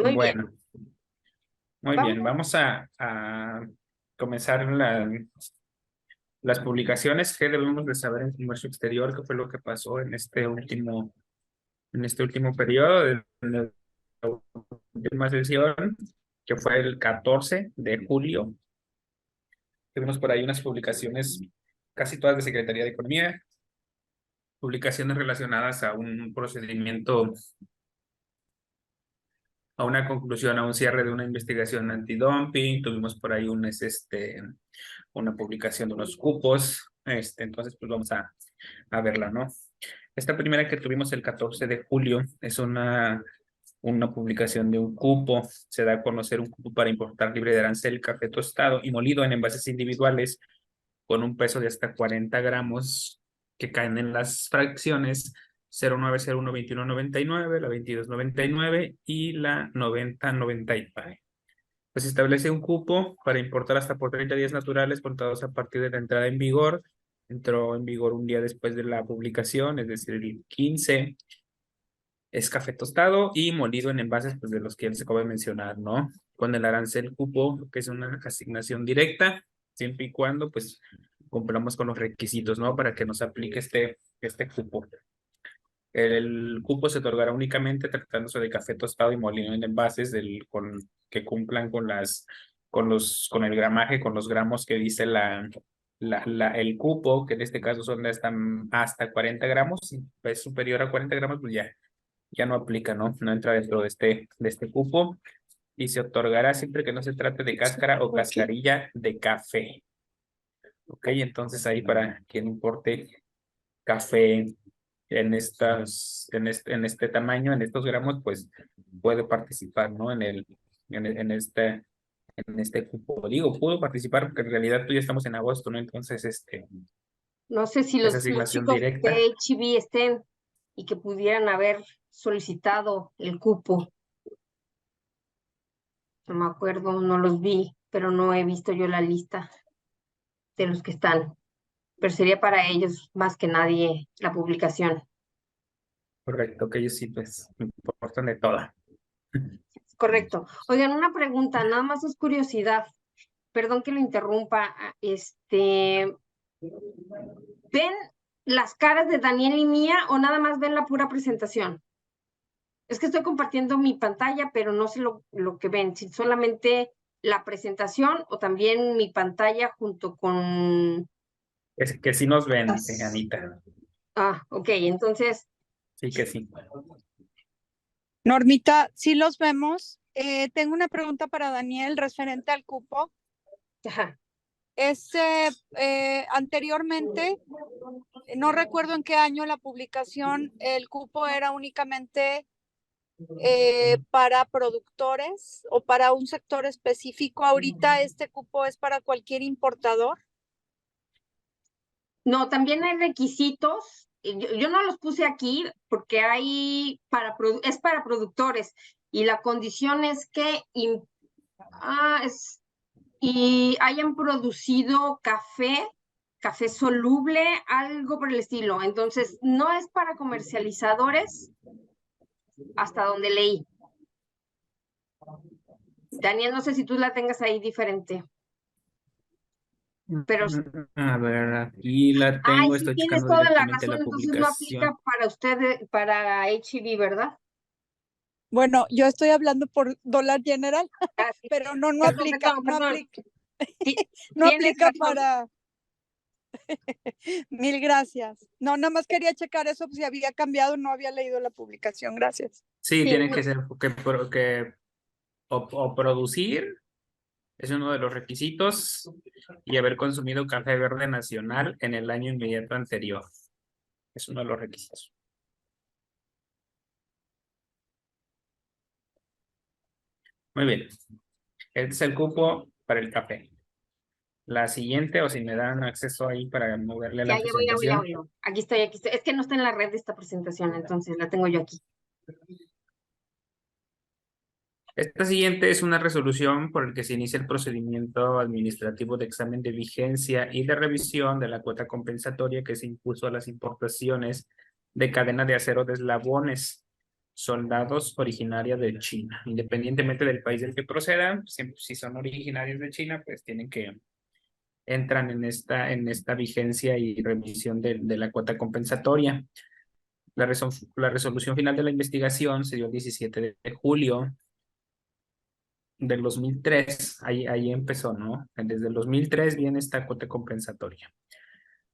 Muy bien, Bueno, muy bien. vamos. Vamos a comenzar las publicaciones que debemos de saber en comercio exterior, qué fue lo que pasó en este último periodo de la última sesión, que fue el 14 de julio. Tuvimos por ahí unas publicaciones, casi todas de Secretaría de Economía, publicaciones relacionadas a un procedimiento, a una conclusión, a un cierre de una investigación antidumping. Tuvimos por ahí una publicación de unos cupos. Entonces, pues vamos a verla, ¿no? Esta primera que tuvimos el 14 de julio es una publicación de un cupo. Se da a conocer un cupo para importar libre de arancel café tostado y molido en envases individuales con un peso de hasta 40 gramos que caen en las fracciones 09012199, la 2299 y la 9099. Pues establece un cupo para importar hasta por 30 días naturales contados a partir de la entrada en vigor. Entró en vigor un día después de la publicación, es decir, el 15. Es café tostado y molido en envases, pues de los que ya les acabo de mencionar, ¿no? Con el arancel cupo, que es una asignación directa, siempre y cuando, pues, cumplamos con los requisitos, ¿no? Para que nos aplique este cupo. El cupo se otorgará únicamente tratándose de café tostado y molido en envases que cumplan con el gramaje, con los gramos que dice el cupo, que en este caso son hasta 40 gramos. Si es superior a 40 gramos, pues ya no aplica, ¿no? No entra dentro de este cupo y se otorgará siempre que no se trate de cáscara o cascarilla de café. Ok, entonces ahí para quien importe café en este tamaño, en estos gramos, pues puede participar, ¿no? En este cupo. Digo, pudo participar porque en realidad tú ya estamos en agosto, ¿no? Entonces, No sé si es los asignación chicos de directa. HB estén y que pudieran haber solicitado el cupo. No me acuerdo, no los vi, pero no he visto yo la lista de los que están. Pero sería para ellos más que nadie la publicación. Correcto, que ellos sí, pues, importan de toda. Correcto. Oigan, una pregunta, nada más es curiosidad. Perdón que lo interrumpa. ¿Ven las caras de Daniel y mía o nada más ven la pura presentación? Es que estoy compartiendo mi pantalla, pero no sé lo que ven, si solamente la presentación o también mi pantalla junto con... Es que sí nos ven, dice las- Anita. Ah, ok, entonces, Sí que sí. Normita, sí los vemos. Tengo una pregunta para Daniel referente al cupo. ajá. Anteriormente, no recuerdo en qué año la publicación, el cupo era únicamente para productores o para un sector específico. Ahorita este cupo es para cualquier importador. No, también hay requisitos. Yo no los puse aquí porque es para productores y la condición es que y hayan producido café soluble, algo por el estilo. Entonces, no es para comercializadores hasta donde leí. Daniel, no sé si tú la tengas ahí diferente. Pero, A ver, aquí la ay, tengo, sí, estoy tienes checando toda la directamente razón. la Entonces no aplica publicación. para ustedes, para HB, ¿verdad? Bueno, yo estoy hablando por Dollar General, Ah, sí. pero no Perdón, aplica, perdón, no perdón. aplica, Sí, no tienes aplica razón. para. Mil gracias. No, nada más quería checar eso, si había cambiado, no había leído la publicación. Gracias. Sí, Sí, tiene que ser o producir, es uno de los requisitos, y haber consumido café verde nacional en el año inmediato anterior. Es uno de los requisitos. Muy bien. Este es el cupo para el café. La siguiente, o si me dan acceso ahí para moverle a ya, la presentación. ya voy. Aquí estoy, aquí estoy. Es que no está en la red de esta presentación, entonces la tengo yo aquí. Esta siguiente es una resolución por el que se inicia el procedimiento administrativo de examen de vigencia y de revisión de la cuota compensatoria que se impuso a las importaciones de cadena de acero de eslabones soldados originaria de China, independientemente del país del que procedan, siempre, si son originarios de China, pues entran en esta vigencia y revisión de la cuota compensatoria. La resolución final de la investigación se dio el 17 de julio del 2003, ahí empezó, ¿no? Desde el 2003 viene esta cuota compensatoria,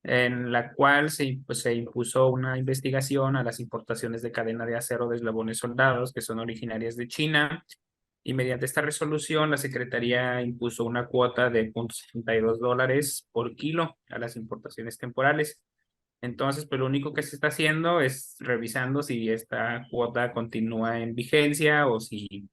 en la cual se impuso una investigación a las importaciones de cadena de acero de eslabones soldados que son originarias de China, y mediante esta resolución la Secretaría impuso una cuota de $0.62 por kilo a las importaciones temporales. Entonces, pues lo único que se está haciendo es revisando si esta cuota continúa en vigencia o si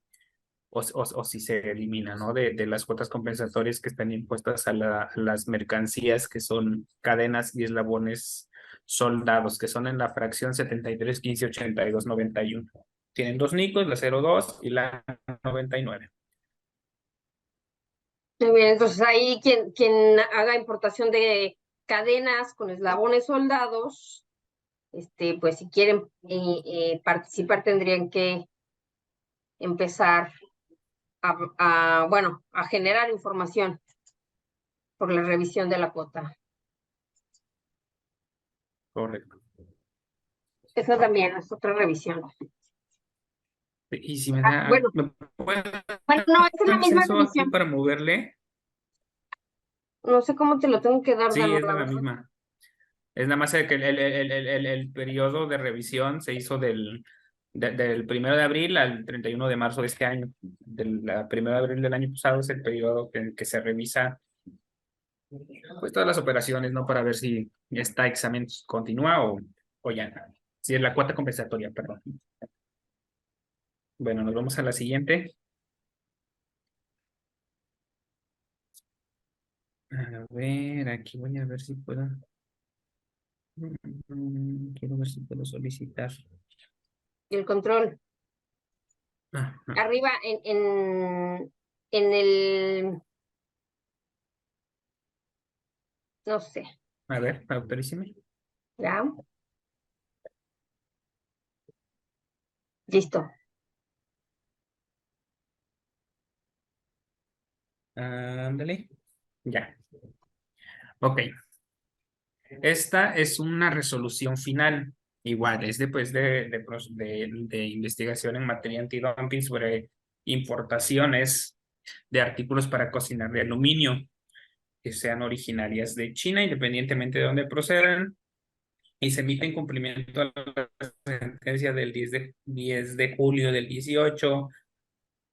se elimina, ¿no? De las cuotas compensatorias que están impuestas a las mercancías que son cadenas y eslabones soldados, que son en la fracción 73, 15, 82, 91. Tienen dos nicos, la 02 y la 99. Muy bien, entonces ahí quien haga importación de cadenas con eslabones soldados, pues si quieren participar tendrían que empezar a generar información por la revisión de la cuota. Correcto. Eso también es otra revisión. Y si me da... Bueno, ¿me puede no, esa es la dar misma acceso aquí revisión. para moverle? No sé cómo te lo tengo que dar, Sí, Dano, es la la verdad. misma. Es nada más que el periodo de revisión se hizo del 1 de abril al 31 de marzo de este año. Del 1 de abril del año pasado es el periodo que se revisa pues todas las operaciones, ¿no? Para ver si este examen continúa o ya no. Si es la cuota compensatoria, perdón. Bueno, nos vamos a la siguiente. A ver, aquí voy a ver si puedo. Quiero ver si puedo solicitar. Y el control. Ajá. Arriba en el, no sé, A ver, autoríceme. ¿ya? Listo. Ándale. Ya. Ok. Esta es una resolución final. Igual, es después de investigación en materia antidumping sobre importaciones de artículos para cocinar de aluminio que sean originarias de China, independientemente de dónde procedan, y se emite en cumplimiento a la sentencia del 10 de julio del 18,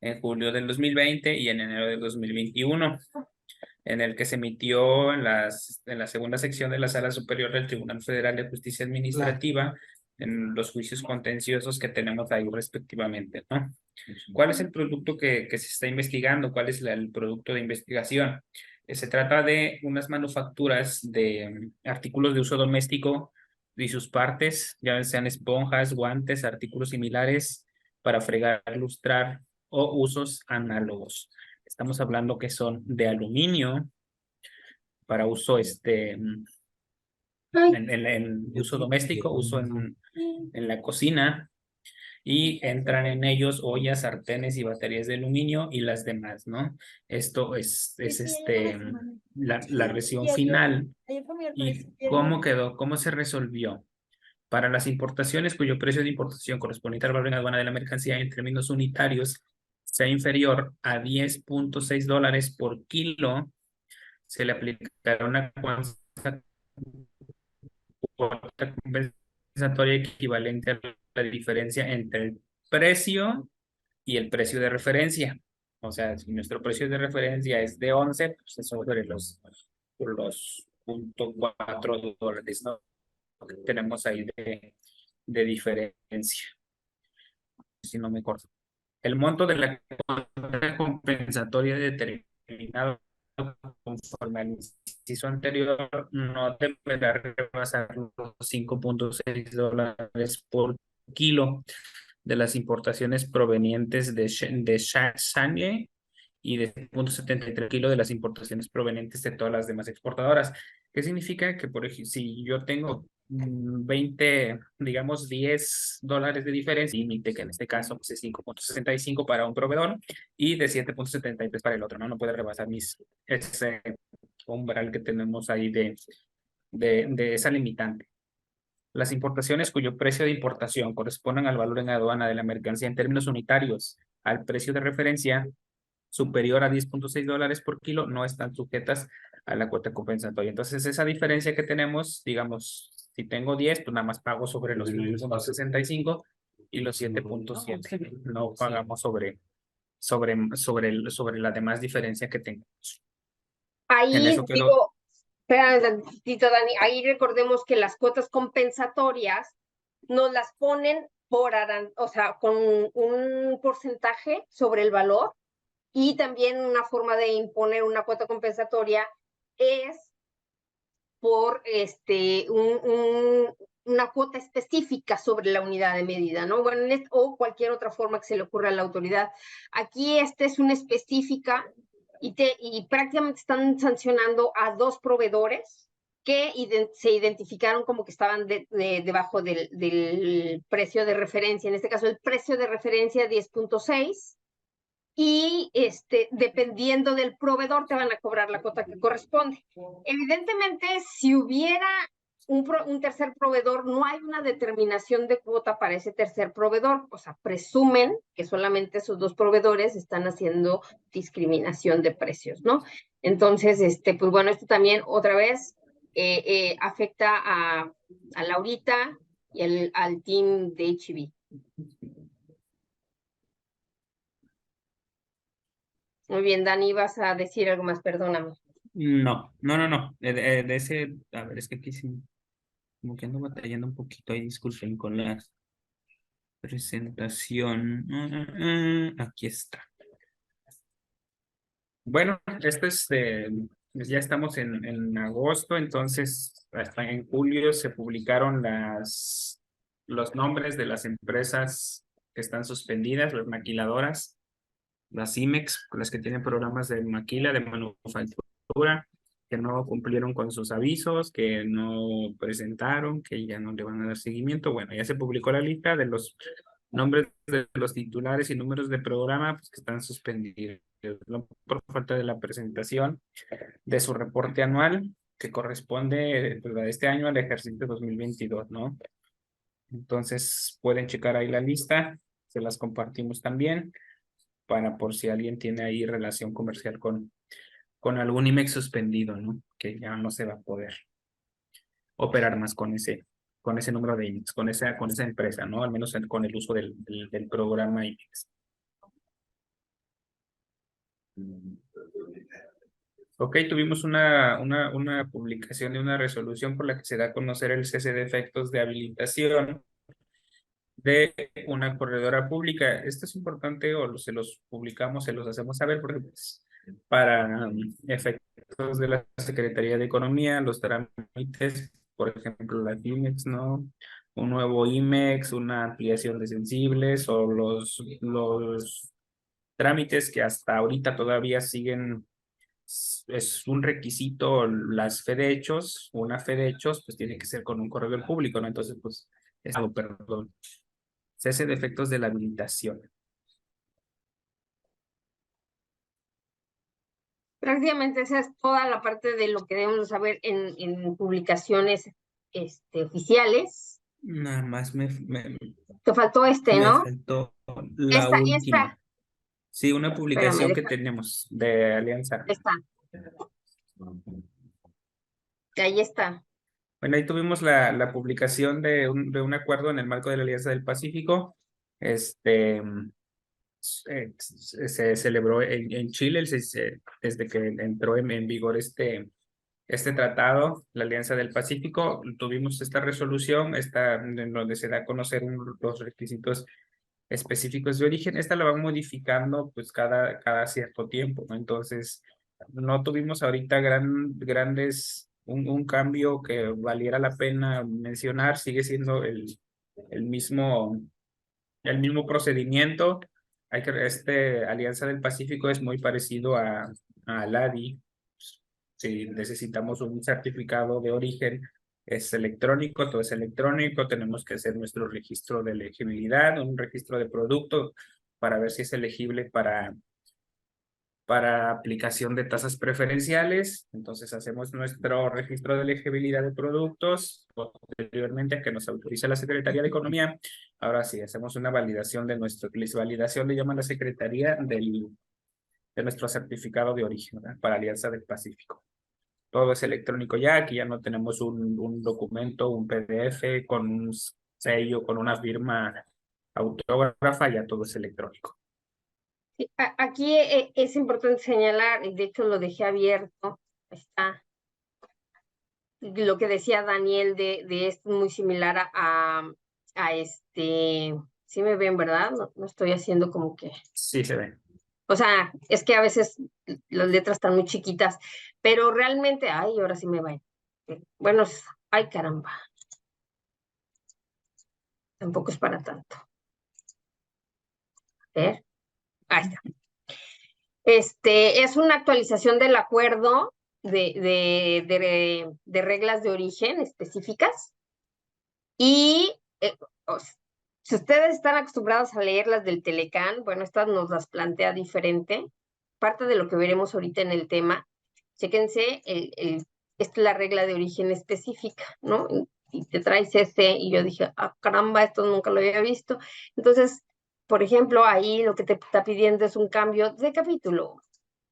en julio del 2020 y en enero del 2021, en el que se emitió en la segunda sección de la Sala Superior del Tribunal Federal de Justicia Administrativa, en los juicios contenciosos que tenemos ahí respectivamente, ¿no? ¿Cuál es el producto que se está investigando? ¿Cuál es el producto de investigación? Se trata de unas manufacturas de artículos de uso doméstico y sus partes, ya sean esponjas, guantes, artículos similares para fregar, lustrar o usos análogos. Estamos hablando que son de aluminio para uso en uso doméstico, uso en la cocina, y entran en ellos ollas, sartenes y baterías de aluminio y las demás, ¿no? Esto es la versión final. ¿Y cómo quedó? ¿Cómo se resolvió? Para las importaciones cuyo precio de importación correspondiente al valor en aduana de la mercancía en términos unitarios sea inferior a $10.6 por kilo, se le aplicará una cuota compensatoria equivalente a la diferencia entre el precio y el precio de referencia. O sea, si nuestro precio de referencia es de 11, pues es sobre los $0.4, ¿no? Que tenemos ahí de diferencia. Si no me corto. El monto de la cuota compensatoria determinado conforme al inciso anterior no deberá rebasar los $5.6 por kilo de las importaciones provenientes de Shanghai y de 0.73 kilos de las importaciones provenientes de todas las demás exportadoras. ¿Qué significa? Que, por ejemplo, si yo tengo 20, digamos $10 de diferencia, límite que en este caso pues, es 5.65 para un proveedor y de 7.73 para el otro, ¿no? No puede rebasar ese umbral que tenemos ahí de esa limitante. Las importaciones cuyo precio de importación correspondan al valor en aduana de la mercancía en términos unitarios al precio de referencia superior a $10.6 por kilo no están sujetas a la cuota compensatoria. Entonces, esa diferencia que tenemos, digamos, si tengo 10, pues nada más pago sobre los 65 y los 7.7. No pagamos sobre la demás diferencia que tengo. En Ahí eso quedó. digo, espérame tantito, Dani, ahí recordemos que las cuotas compensatorias nos las ponen o sea, con un porcentaje sobre el valor, y también una forma de imponer una cuota compensatoria es por una cuota específica sobre la unidad de medida, ¿no? Bueno, o cualquier otra forma que se le ocurra a la autoridad. Aquí es una específica y prácticamente están sancionando a 2 proveedores que se identificaron como que estaban debajo del precio de referencia. En este caso, el precio de referencia 10.6, y dependiendo del proveedor te van a cobrar la cuota que corresponde. Evidentemente, si hubiera un tercer proveedor, no hay una determinación de cuota para ese tercer proveedor, o sea, presumen que solamente esos 2 proveedores están haciendo discriminación de precios, ¿no? Entonces, pues bueno, esto también otra vez afecta a Laurita y al team de H-E-B. Muy bien, Dani, vas a decir algo más, perdóname. No. De ese, a ver, es que aquí sí, como que ando batallando un poquito ahí, disculpen con la presentación. Aquí está. Bueno, esto es ya estamos en agosto, entonces hasta en julio se publicaron los nombres de las empresas que están suspendidas, las maquiladoras, las IMEX, las que tienen programas de maquila, de manufactura, que no cumplieron con sus avisos, que no presentaron, que ya no le van a dar seguimiento. Bueno, ya se publicó la lista de los nombres de los titulares y números de programa pues, que están suspendidos, no por falta de la presentación de su reporte anual que corresponde pues, a este año al ejercicio 2022, ¿no? Entonces pueden checar ahí la lista, se las compartimos también para por si alguien tiene ahí relación comercial con algún IMEX suspendido, ¿no? Que ya no se va a poder operar más con ese número de IMEX, con esa empresa, ¿no? Al menos con el uso del programa IMEX. Ok, tuvimos una publicación de una resolución por la que se da a conocer el cese de efectos de habilitación de una corredora pública. Esto es importante o se los publicamos, se los hacemos saber porque pues, para efectos de la Secretaría de Economía, los trámites, por ejemplo, la IMEX, ¿no? Un nuevo IMEX, una ampliación de sensibles o los trámites que hasta ahorita todavía siguen, es un requisito las fe de hechos, una fe de hechos, pues tiene que ser con un corredor público, ¿no? Entonces, pues, perdón, cese de efectos de la habilitación. Prácticamente esa es toda la parte de lo que debemos saber en publicaciones oficiales. Nada más me Te faltó ¿no? faltó la última. Esta. Sí, una publicación Espérame, que tenemos de Alianza. Esta. Ahí está. Bueno, ahí tuvimos la publicación de un acuerdo en el marco de la Alianza del Pacífico. Se celebró en Chile desde que entró en vigor este tratado, la Alianza del Pacífico. Tuvimos esta resolución, en donde se da a conocer los requisitos específicos de origen. Esta la van modificando pues cada cierto tiempo, ¿no? Entonces, no tuvimos ahorita un cambio que valiera la pena mencionar, sigue siendo el mismo procedimiento. Alianza del Pacífico es muy parecido a ALADI. Si necesitamos un certificado de origen, es electrónico, todo es electrónico, tenemos que hacer nuestro registro de elegibilidad, un registro de producto para ver si es elegible para aplicación de tasas preferenciales. Entonces hacemos nuestro registro de elegibilidad de productos, posteriormente a que nos autorice la Secretaría de Economía. Ahora sí, hacemos una validación de nuestro, validación le llama la Secretaría de nuestro certificado de origen, ¿verdad? Para Alianza del Pacífico. Todo es electrónico ya, aquí ya no tenemos un documento, un PDF con un sello, con una firma autógrafa, ya todo es electrónico. Sí, aquí es importante señalar, y de hecho lo dejé abierto, está lo que decía Daniel de esto muy similar a sí me ven, ¿verdad? No estoy haciendo como que, Sí, se ve. o sea, es que a veces las letras están muy chiquitas, pero realmente, ay, ahora sí me ven. Bueno, ay, caramba. Tampoco es para tanto. A ver, ahí está. Es una actualización del acuerdo de reglas de origen específicas. Y si ustedes están acostumbrados a leer las del Telecán, bueno, estas nos las plantea diferente. Parte de lo que veremos ahorita en el tema, chéquense, esta es la regla de origen específica, ¿no? Y te traes y yo dije, ah, caramba, esto nunca lo había visto. Entonces, por ejemplo, ahí lo que te está pidiendo es un cambio de capítulo.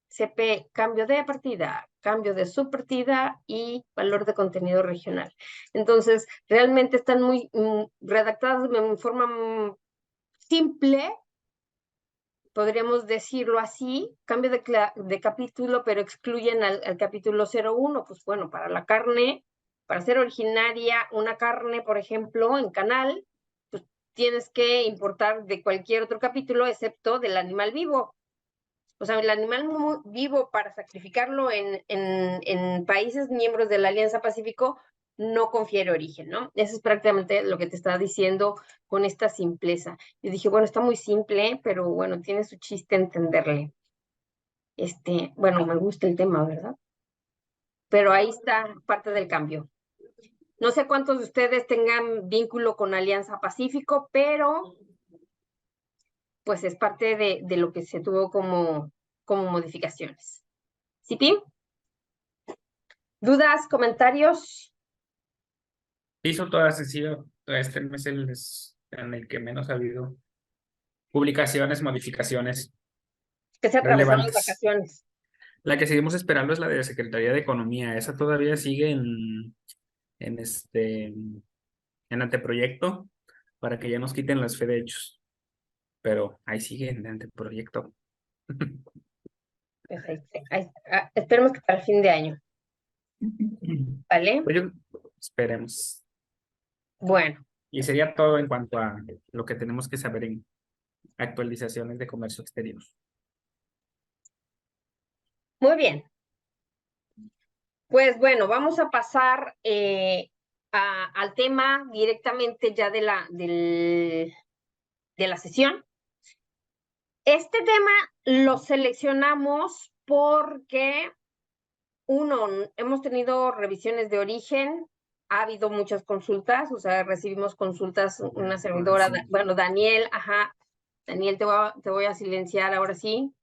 CP, cambio de partida, cambio de subpartida y valor de contenido regional. Entonces, realmente están muy redactadas de forma simple, podríamos decirlo así, cambio de capítulo, pero excluyen al capítulo 01. Pues bueno, para la carne, para ser originaria una carne, por ejemplo, en canal, pues tienes que importar de cualquier otro capítulo excepto del animal vivo. O sea, el animal vivo para sacrificarlo en países miembros de la Alianza Pacífico no confiere origen, ¿no? Eso es prácticamente lo que te estaba diciendo con esta simpleza. Yo dije, bueno, está muy simple, pero bueno, tiene su chiste entenderle. Bueno, me gusta el tema, ¿verdad? Pero ahí está parte del cambio. No sé cuántos de ustedes tengan vínculo con Alianza Pacífico, pero pues es parte de lo que se tuvo como modificaciones. ¿Sí, ¿Dudas, comentarios? Hizo toda sencillo. Este mes es en el que menos ha habido publicaciones, modificaciones Que se atravesaron las relevantes. vacaciones. La que seguimos esperando es la de la Secretaría de Economía. Esa todavía sigue en anteproyecto para que ya nos quiten las FEDEchos. Pero ahí sigue en anteproyecto. Pues esperemos que para el fin de año. ¿Vale? Pues esperemos. Bueno, Y sería todo en cuanto a lo que tenemos que saber en actualizaciones de comercio exterior. muy bien. Pues bueno, vamos a pasar al tema directamente ya de la sesión. Este tema lo seleccionamos porque, uno, hemos tenido revisiones de origen, ha habido muchas consultas, o sea, recibimos consultas, una servidora, bueno, Daniel, Daniel, te voy a silenciar ahora sí.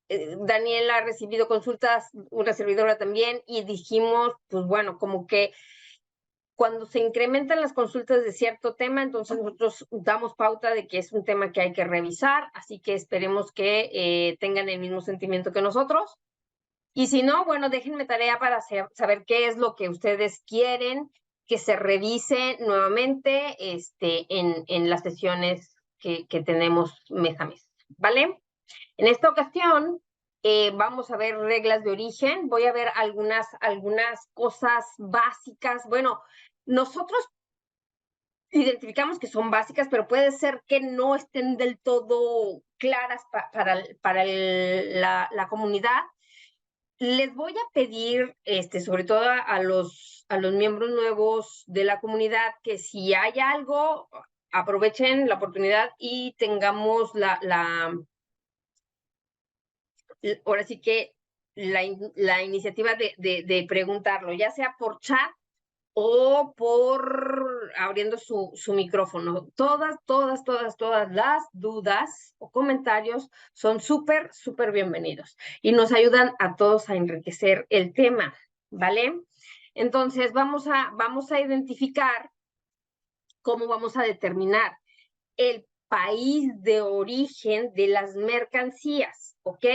Daniel ha recibido consultas, una servidora también, y dijimos, pues bueno, como que cuando se incrementan las consultas de cierto tema, entonces nosotros damos pauta de que es un tema que hay que revisar, así que esperemos que tengan el mismo sentimiento que nosotros. Y si no, bueno, déjenme tarea para saber qué es lo que ustedes quieren que se revise nuevamente en las sesiones que tenemos mes a mes, ¿vale? En esta ocasión vamos a ver reglas de origen, voy a ver algunas cosas básicas. Bueno, nosotros identificamos que son básicas, pero puede ser que no estén del todo claras para la comunidad. Les voy a pedir, sobre todo a los miembros nuevos de la comunidad, que si hay algo, aprovechen la oportunidad y tengamos ahora sí que la iniciativa de preguntarlo, ya sea por chat o por abriendo su micrófono. Todas las dudas o comentarios son súper bienvenidos y nos ayudan a todos a enriquecer el tema, ¿vale? Entonces, vamos a identificar cómo vamos a determinar el país de origen de las mercancías, ¿ok?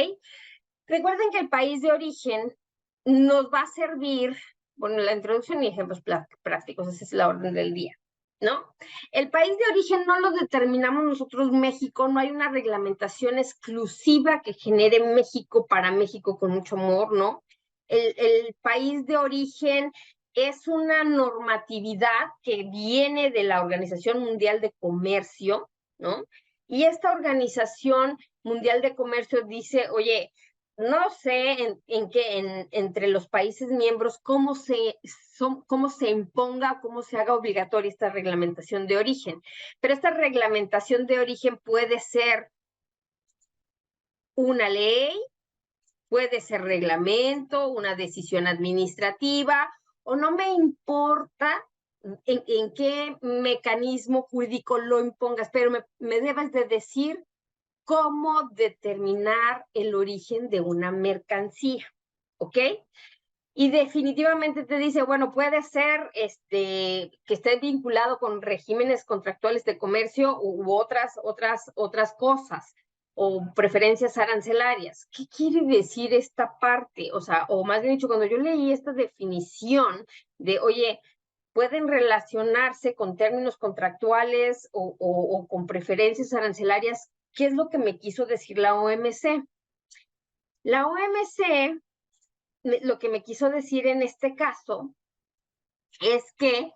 Recuerden que el país de origen nos va a servir, bueno, la introducción y ejemplos prácticos, esa es la orden del día, ¿no? El país de origen no lo determinamos nosotros México, no hay una reglamentación exclusiva que genere México para México con mucho amor, ¿no? El país de origen es una normatividad que viene de la Organización Mundial de Comercio, ¿no? Y esta Organización Mundial de Comercio dice, oye, no sé entre los países miembros cómo se imponga, cómo se haga obligatoria esta reglamentación de origen. Pero esta reglamentación de origen puede ser una ley, puede ser reglamento, una decisión administrativa, o no me importa en qué mecanismo jurídico lo impongas, pero me debes de decir cómo determinar el origen de una mercancía, ¿ok? Y definitivamente te dice, bueno, puede ser que esté vinculado con regímenes contractuales de comercio u otras cosas, o preferencias arancelarias. ¿Qué quiere decir esta parte? O sea, o más bien dicho, cuando yo leí esta definición de, oye, pueden relacionarse con términos contractuales o con preferencias arancelarias, ¿qué es lo que me quiso decir la OMC? La OMC, lo que me quiso decir en este caso es que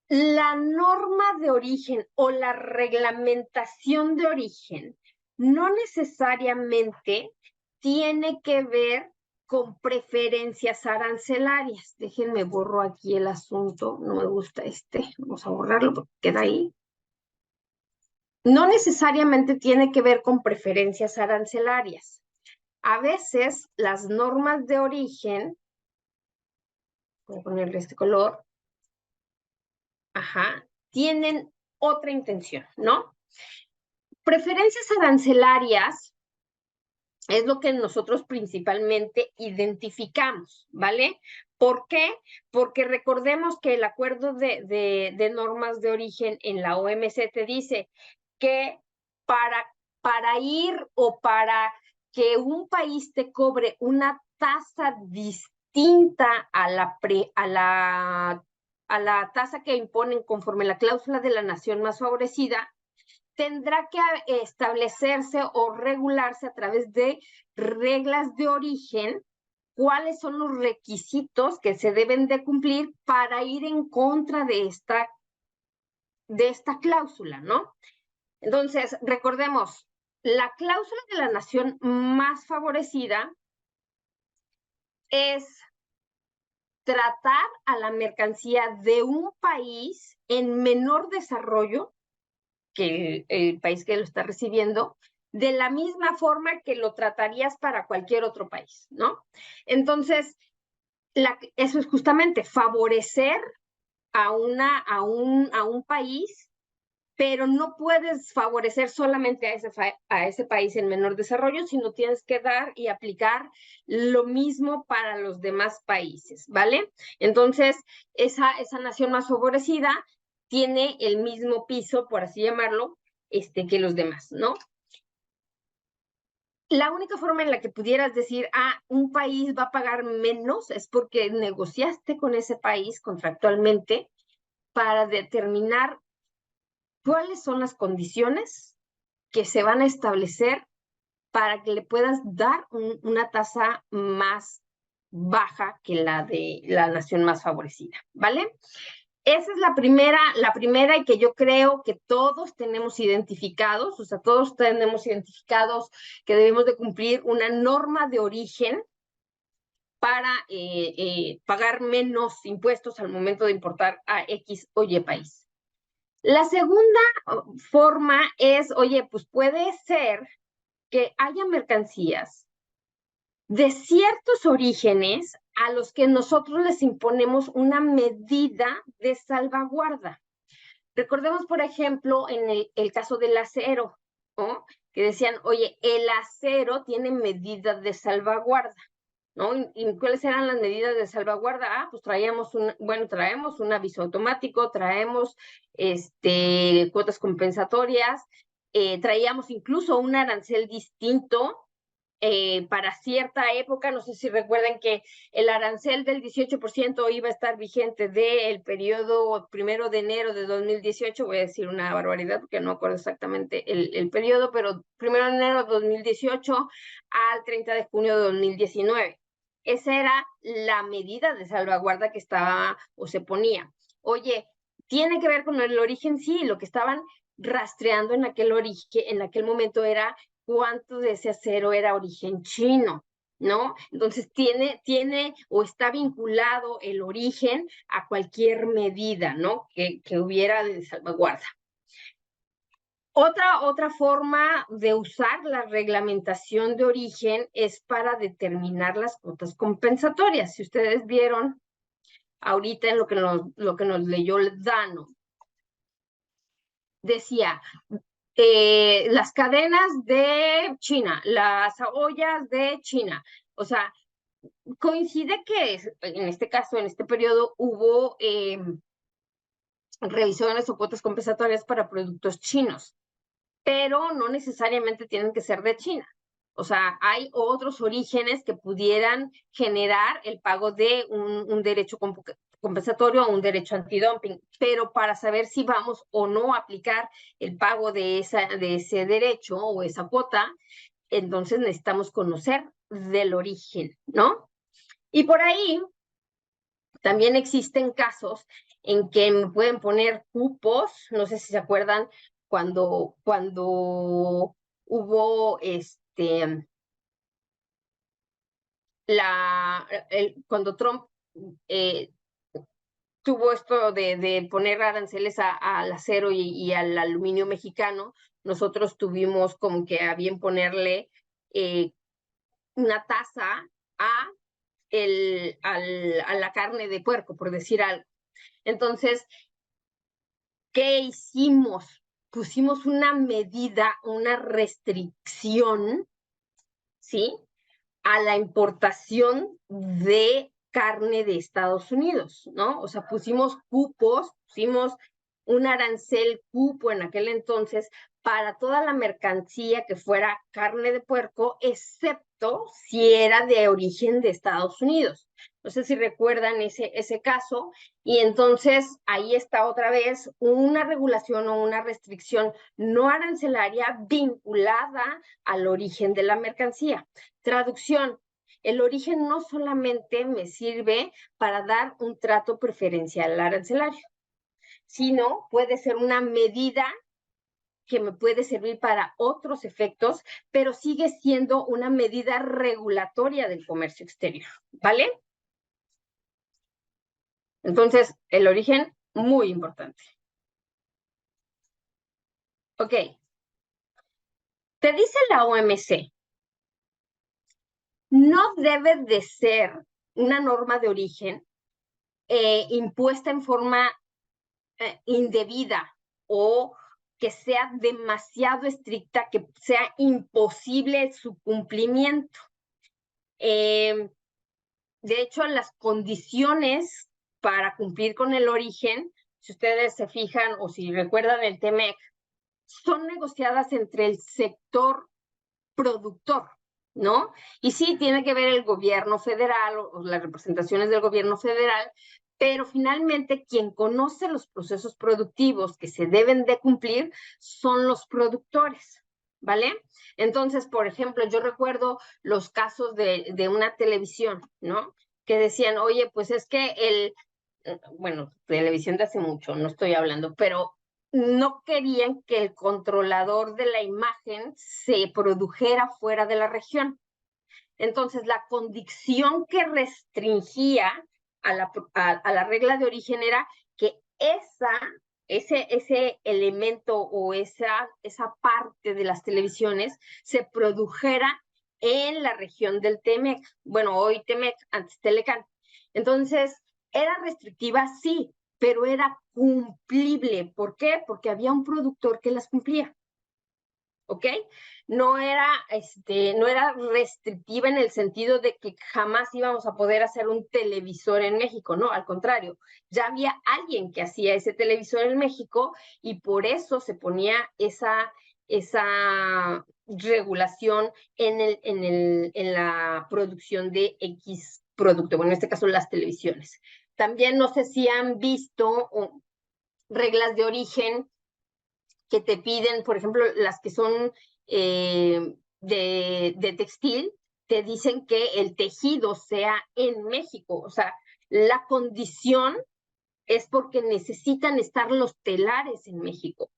la norma de origen o la reglamentación de origen no necesariamente tiene que ver con preferencias arancelarias. Déjenme borro aquí el asunto, no me gusta vamos a borrarlo porque queda ahí. No necesariamente tiene que ver con preferencias arancelarias. A veces las normas de origen, voy a ponerle este color, tienen otra intención, ¿no? Preferencias arancelarias es lo que nosotros principalmente identificamos, ¿vale? ¿Por qué? Porque recordemos que el acuerdo de normas de origen en la OMC te dice que para ir o para que un país te cobre una tasa distinta a la tasa que imponen conforme la cláusula de la nación más favorecida, tendrá que establecerse o regularse a través de reglas de origen, cuáles son los requisitos que se deben de cumplir para ir en contra de esta cláusula, ¿no? Entonces, recordemos, la cláusula de la nación más favorecida es tratar a la mercancía de un país en menor desarrollo que el país que lo está recibiendo, de la misma forma que lo tratarías para cualquier otro país, ¿no? Entonces, eso es justamente favorecer a un país, pero no puedes favorecer solamente a ese país en menor desarrollo, sino tienes que dar y aplicar lo mismo para los demás países, ¿vale? Entonces, esa nación más favorecida tiene el mismo piso, por así llamarlo, que los demás, ¿no? La única forma en la que pudieras decir, un país va a pagar menos es porque negociaste con ese país contractualmente para determinar cuáles son las condiciones que se van a establecer para que le puedas dar una tasa más baja que la de la nación más favorecida, ¿vale? Esa es la primera y que yo creo que todos tenemos identificados, o sea, todos tenemos identificados que debemos de cumplir una norma de origen para pagar menos impuestos al momento de importar a X o Y país. La segunda forma es, oye, pues puede ser que haya mercancías de ciertos orígenes a los que nosotros les imponemos una medida de salvaguarda. Recordemos, por ejemplo, en el caso del acero, ¿no? Que decían, oye, el acero tiene medidas de salvaguarda, ¿no? ¿Y cuáles eran las medidas de salvaguarda? Ah, pues traemos un aviso automático, traemos cuotas compensatorias, traíamos incluso un arancel distinto para cierta época. No sé si recuerdan que el arancel del 18% iba a estar vigente del periodo 1 de enero de 2018, voy a decir una barbaridad porque no acuerdo exactamente el periodo, pero 1 de enero de 2018 al 30 de junio de 2019. Esa era la medida de salvaguarda que estaba o se ponía. Oye, ¿tiene que ver con el origen? Sí, lo que estaban rastreando en aquel momento era cuánto de ese acero era origen chino, ¿no? Entonces tiene o está vinculado el origen a cualquier medida, ¿no? Que hubiera de salvaguarda. Otra forma de usar la reglamentación de origen es para determinar las cuotas compensatorias. Si ustedes vieron ahorita en lo que nos leyó el Dano, decía, las cadenas de China, las ollas de China. O sea, coincide que en este caso, en este periodo, hubo revisiones o cuotas compensatorias para productos chinos, pero no necesariamente tienen que ser de China. O sea, hay otros orígenes que pudieran generar el pago de un derecho compensatorio o un derecho antidumping, pero para saber si vamos o no a aplicar el pago de ese derecho o esa cuota, entonces necesitamos conocer del origen, ¿no? Y por ahí también existen casos en que me pueden poner cupos, no sé si se acuerdan cuando hubo cuando Trump tuvo esto de poner aranceles al acero y al aluminio mexicano, nosotros tuvimos como que a bien ponerle una tasa a la carne de puerco, por decir algo. Entonces, ¿qué hicimos? Pusimos una medida, una restricción, ¿sí? A la importación de carne de Estados Unidos, ¿no? O sea, pusimos cupos, pusimos un arancel cupo en aquel entonces para toda la mercancía que fuera carne de puerco, excepto si era de origen de Estados Unidos. No sé si recuerdan ese caso, y entonces ahí está otra vez una regulación o una restricción no arancelaria vinculada al origen de la mercancía. Traducción: el origen no solamente me sirve para dar un trato preferencial arancelario, sino puede ser una medida que me puede servir para otros efectos, pero sigue siendo una medida regulatoria del comercio exterior, ¿vale? Entonces, el origen, muy importante. Ok. Te dice la OMC, no debe de ser una norma de origen impuesta en forma indebida o que sea demasiado estricta, que sea imposible su cumplimiento. De hecho, las condiciones para cumplir con el origen, si ustedes se fijan o si recuerdan el TEMEC, son negociadas entre el sector productor, ¿no? Y sí, tiene que ver el gobierno federal o las representaciones del gobierno federal, pero finalmente quien conoce los procesos productivos que se deben de cumplir son los productores, ¿vale? Entonces, por ejemplo, yo recuerdo los casos de una televisión, ¿no? Que decían, oye, pues es que bueno, televisión de hace mucho, no estoy hablando, pero no querían que el controlador de la imagen se produjera fuera de la región. Entonces, la condición que restringía a la regla de origen era que esa ese elemento o esa parte de las televisiones se produjera en la región del Temec. Bueno, hoy Temec, antes Telecán. Entonces, era restrictiva, sí, pero era cumplible. ¿Por qué? Porque había un productor que las cumplía. ¿Ok? No era restrictiva en el sentido de que jamás íbamos a poder hacer un televisor en México, no, al contrario, ya había alguien que hacía ese televisor en México y por eso se ponía esa regulación en la producción de X producto, bueno, en este caso las televisiones. También no sé si han visto reglas de origen que te piden, por ejemplo, las que son de textil, te dicen que el tejido sea en México. O sea, la condición es porque necesitan estar los telares en México,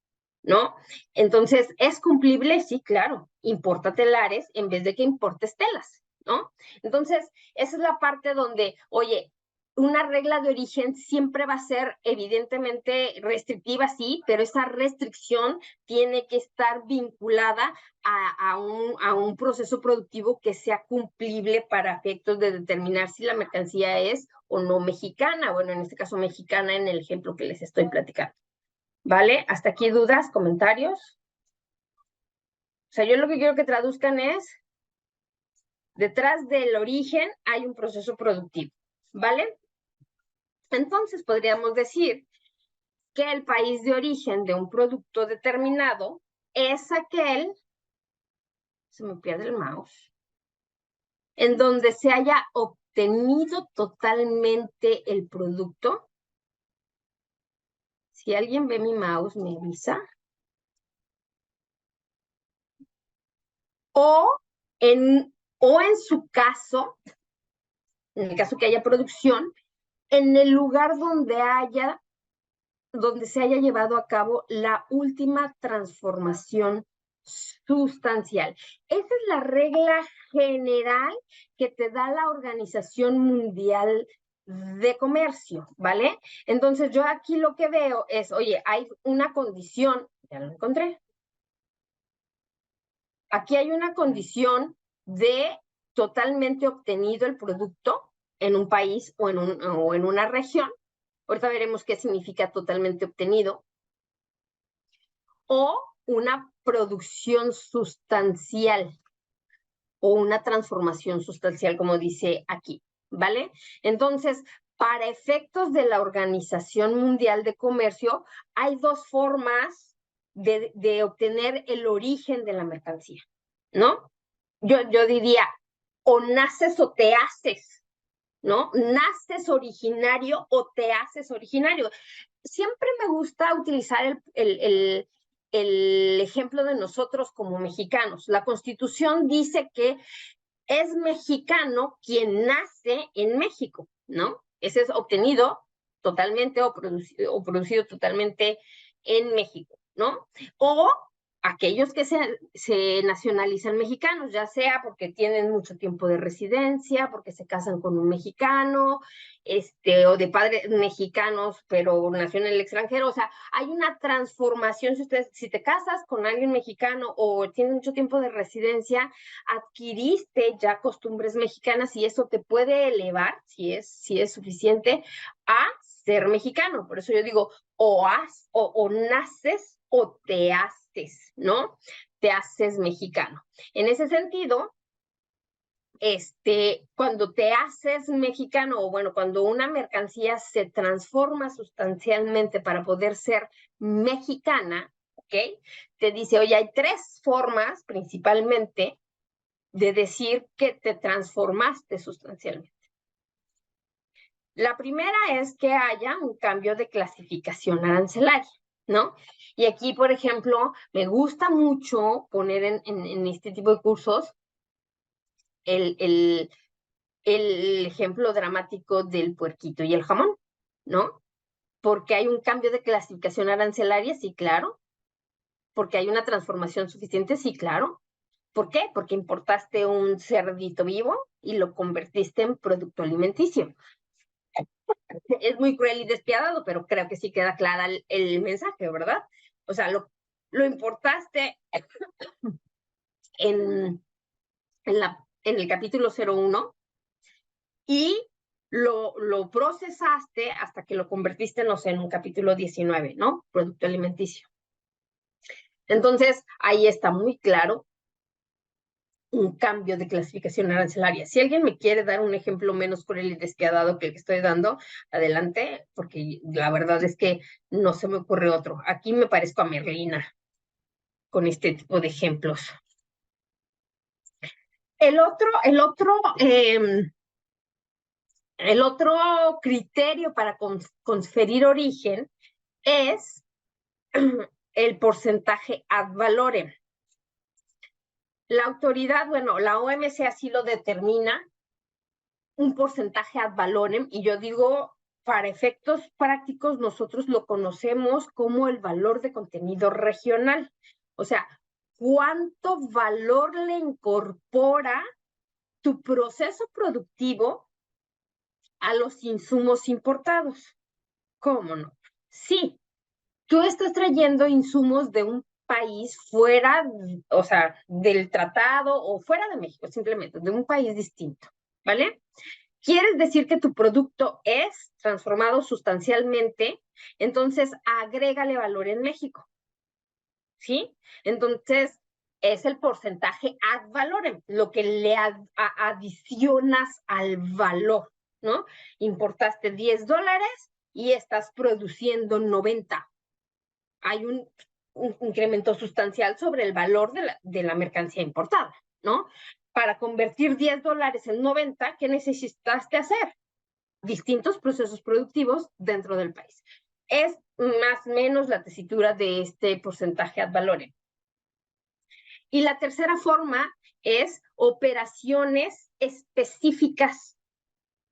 ¿no? Entonces, ¿es cumplible? Sí, claro. Importa telares en vez de que importes telas, ¿no? Entonces, esa es la parte donde, oye, una regla de origen siempre va a ser evidentemente restrictiva, sí, pero esa restricción tiene que estar vinculada a un proceso productivo que sea cumplible para efectos de determinar si la mercancía es o no mexicana, bueno, en este caso mexicana en el ejemplo que les estoy platicando. ¿Vale? ¿Hasta aquí dudas, comentarios? O sea, yo lo que quiero que traduzcan es, detrás del origen hay un proceso productivo, ¿vale? Entonces podríamos decir que el país de origen de un producto determinado es aquel, se me pierde el mouse, en donde se haya obtenido totalmente el producto. Si alguien ve mi mouse, me avisa. O en su caso, en el caso que haya producción, en el lugar donde se haya llevado a cabo la última transformación sustancial. Esa es la regla general que te da la Organización Mundial de Comercio, ¿vale? Entonces yo aquí lo que veo es, oye, hay una condición, ya lo encontré. Aquí hay una condición de totalmente obtenido el producto en un país o en una región. Ahorita veremos qué significa totalmente obtenido. O una producción sustancial o una transformación sustancial, como dice aquí, ¿vale? Entonces, para efectos de la Organización Mundial de Comercio, hay dos formas de obtener el origen de la mercancía, ¿no? Yo diría, o naces o te haces, ¿no? Naces originario o te haces originario. Siempre me gusta utilizar el ejemplo de nosotros como mexicanos. La Constitución dice que es mexicano quien nace en México, ¿no? Ese es obtenido totalmente o producido totalmente en México, ¿no? O aquellos que se nacionalizan mexicanos, ya sea porque tienen mucho tiempo de residencia, porque se casan con un mexicano, o de padres mexicanos, pero nació en el extranjero. O sea, hay una transformación. Si te casas con alguien mexicano o tienes mucho tiempo de residencia, adquiriste ya costumbres mexicanas y eso te puede elevar, si es suficiente, a ser mexicano. Por eso yo digo, o naces o te haces, ¿no? Te haces mexicano. En ese sentido, cuando te haces mexicano, o bueno, cuando una mercancía se transforma sustancialmente para poder ser mexicana, ¿ok? Te dice, oye, hay tres formas principalmente de decir que te transformaste sustancialmente. La primera es que haya un cambio de clasificación arancelaria, ¿no? Y aquí, por ejemplo, me gusta mucho poner en este tipo de cursos el ejemplo dramático del puerquito y el jamón, ¿no? Porque hay un cambio de clasificación arancelaria, sí, claro. Porque hay una transformación suficiente, sí, claro. ¿Por qué? Porque importaste un cerdito vivo y lo convertiste en producto alimenticio. Es muy cruel y despiadado, pero creo que sí queda clara el mensaje, ¿verdad? O sea, lo importaste en el capítulo 01 y lo procesaste hasta que lo convertiste, no sé, en un capítulo 19, ¿no? Producto alimenticio. Entonces, ahí está muy claro un cambio de clasificación arancelaria. Si alguien me quiere dar un ejemplo menos cruel y despiadado que el que estoy dando, adelante, porque la verdad es que no se me ocurre otro. Aquí me parezco a Merlina con este tipo de ejemplos. El otro criterio para conferir origen es el porcentaje ad valorem. La autoridad, bueno, la OMC así lo determina, un porcentaje ad valorem, y yo digo, para efectos prácticos, nosotros lo conocemos como el valor de contenido regional. O sea, ¿cuánto valor le incorpora tu proceso productivo a los insumos importados? ¿Cómo no? Sí, tú estás trayendo insumos de un país fuera, o sea, del tratado o fuera de México, simplemente, de un país distinto, ¿vale? Quieres decir que tu producto es transformado sustancialmente, entonces agrégale valor en México, ¿sí? Entonces, es el porcentaje ad valorem, lo que le adicionas al valor, ¿no? Importaste $10 y estás produciendo 90. Hay un incremento sustancial sobre el valor de la mercancía importada, ¿no? Para convertir $10 en 90, ¿qué necesitaste hacer? Distintos procesos productivos dentro del país. Es más o menos la tesitura de este porcentaje ad valorem. Y la tercera forma es operaciones específicas,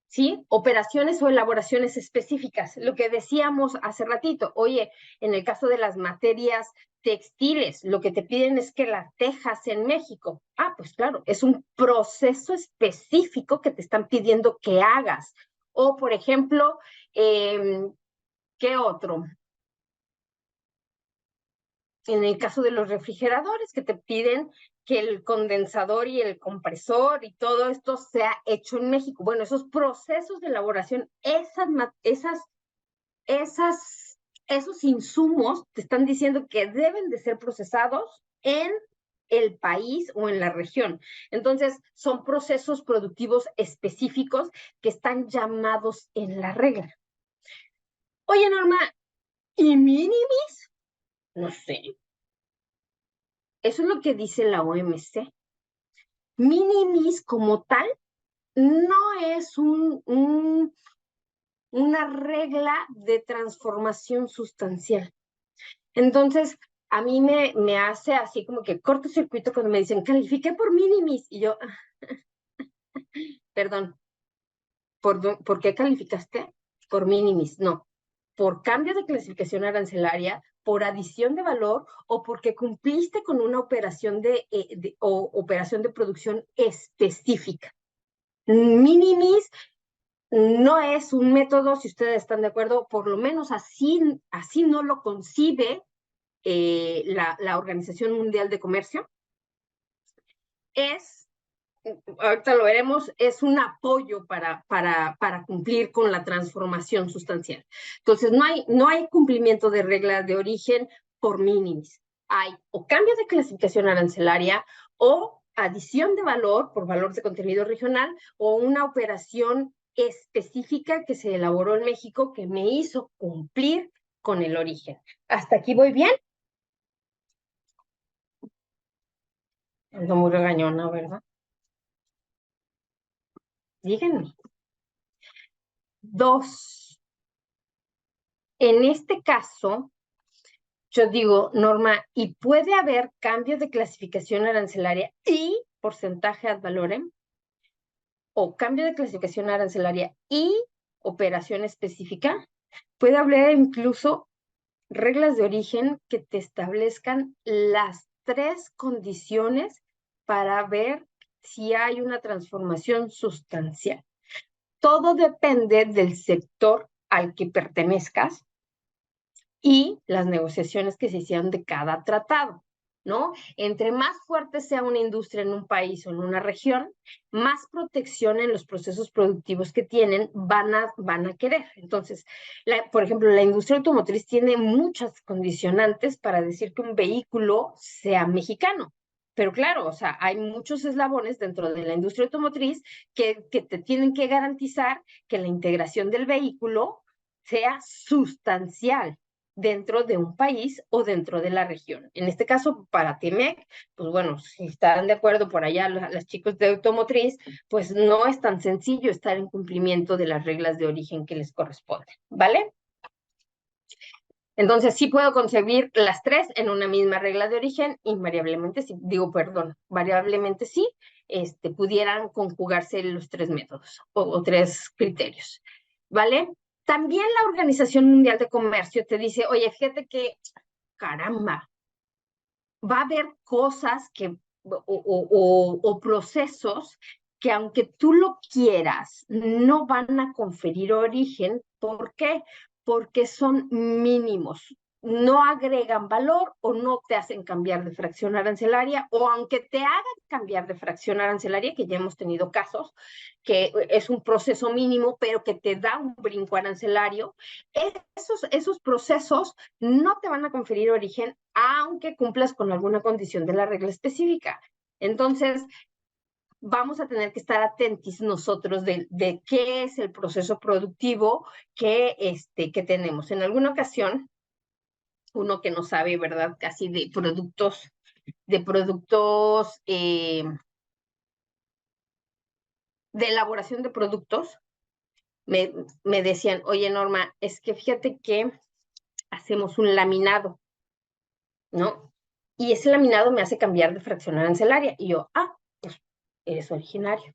¿sí? Operaciones o elaboraciones específicas. Lo que decíamos hace ratito, oye, en el caso de las materias textiles, lo que te piden es que las tejas en México. Ah, pues claro, es un proceso específico que te están pidiendo que hagas. O, por ejemplo, ¿qué otro? En el caso de los refrigeradores, que te piden que el condensador y el compresor y todo esto sea hecho en México. Bueno, esos procesos de elaboración, esos insumos te están diciendo que deben de ser procesados en el país o en la región. Entonces, son procesos productivos específicos que están llamados en la regla. Oye, Norma, ¿y minimis? No sé. Eso es lo que dice la OMC. Minimis como tal no es una regla de transformación sustancial. Entonces, a mí me hace así como que cortocircuito cuando me dicen, califiqué por minimis. Y yo, perdón, ¿por qué calificaste? Por minimis. No, por cambio de clasificación arancelaria, por adición de valor o porque cumpliste con una operación o operación de producción específica. Minimis no es un método, si ustedes están de acuerdo, por lo menos así no lo concibe la Organización Mundial de Comercio. Ahorita lo veremos, es un apoyo para cumplir con la transformación sustancial. Entonces, no hay cumplimiento de reglas de origen por minimis. Hay o cambio de clasificación arancelaria o adición de valor por valor de contenido regional o una operación específica que se elaboró en México que me hizo cumplir con el origen. ¿Hasta aquí voy bien? Ando muy regañona, ¿verdad? Díganme. 2. En este caso, yo digo, Norma, ¿y puede haber cambio de clasificación arancelaria y porcentaje ad valorem? ¿O cambio de clasificación arancelaria y operación específica? Puede haber incluso reglas de origen que te establezcan las 3 condiciones para ver si hay una transformación sustancial. todo depende del sector al que pertenezcas y las negociaciones que se hicieron de cada tratado, ¿no? Entre más fuerte sea una industria en un país o en una región, más protección en los procesos productivos que tienen van a querer. Entonces, por ejemplo, la industria automotriz tiene muchas condicionantes para decir que un vehículo sea mexicano. Pero claro, o sea, hay muchos eslabones dentro de la industria automotriz que te tienen que garantizar que la integración del vehículo sea sustancial dentro de un país o dentro de la región. En este caso, para TEMEC, pues bueno, si están de acuerdo por allá las chicos de automotriz, pues no es tan sencillo estar en cumplimiento de las reglas de origen que les corresponden, ¿vale? Entonces, sí puedo concebir las tres en una misma regla de origen, invariablemente, sí, variablemente sí, pudieran conjugarse los tres métodos o tres criterios, ¿vale? También la Organización Mundial de Comercio te dice, oye, fíjate que, caramba, va a haber cosas o procesos que aunque tú lo quieras, no van a conferir origen. ¿Por qué? Porque son mínimos, no agregan valor o no te hacen cambiar de fracción arancelaria, o aunque te hagan cambiar de fracción arancelaria, que ya hemos tenido casos, que es un proceso mínimo, pero que te da un brinco arancelario, esos procesos no te van a conferir origen, aunque cumplas con alguna condición de la regla específica. Entonces, vamos a tener que estar atentos nosotros de qué es el proceso productivo que tenemos. En alguna ocasión, uno que no sabe, ¿verdad? Casi de productos de elaboración de productos, me decían, oye, Norma, es que fíjate que hacemos un laminado, ¿no? Y ese laminado me hace cambiar de fracción arancelaria. Y yo, pues eres originario.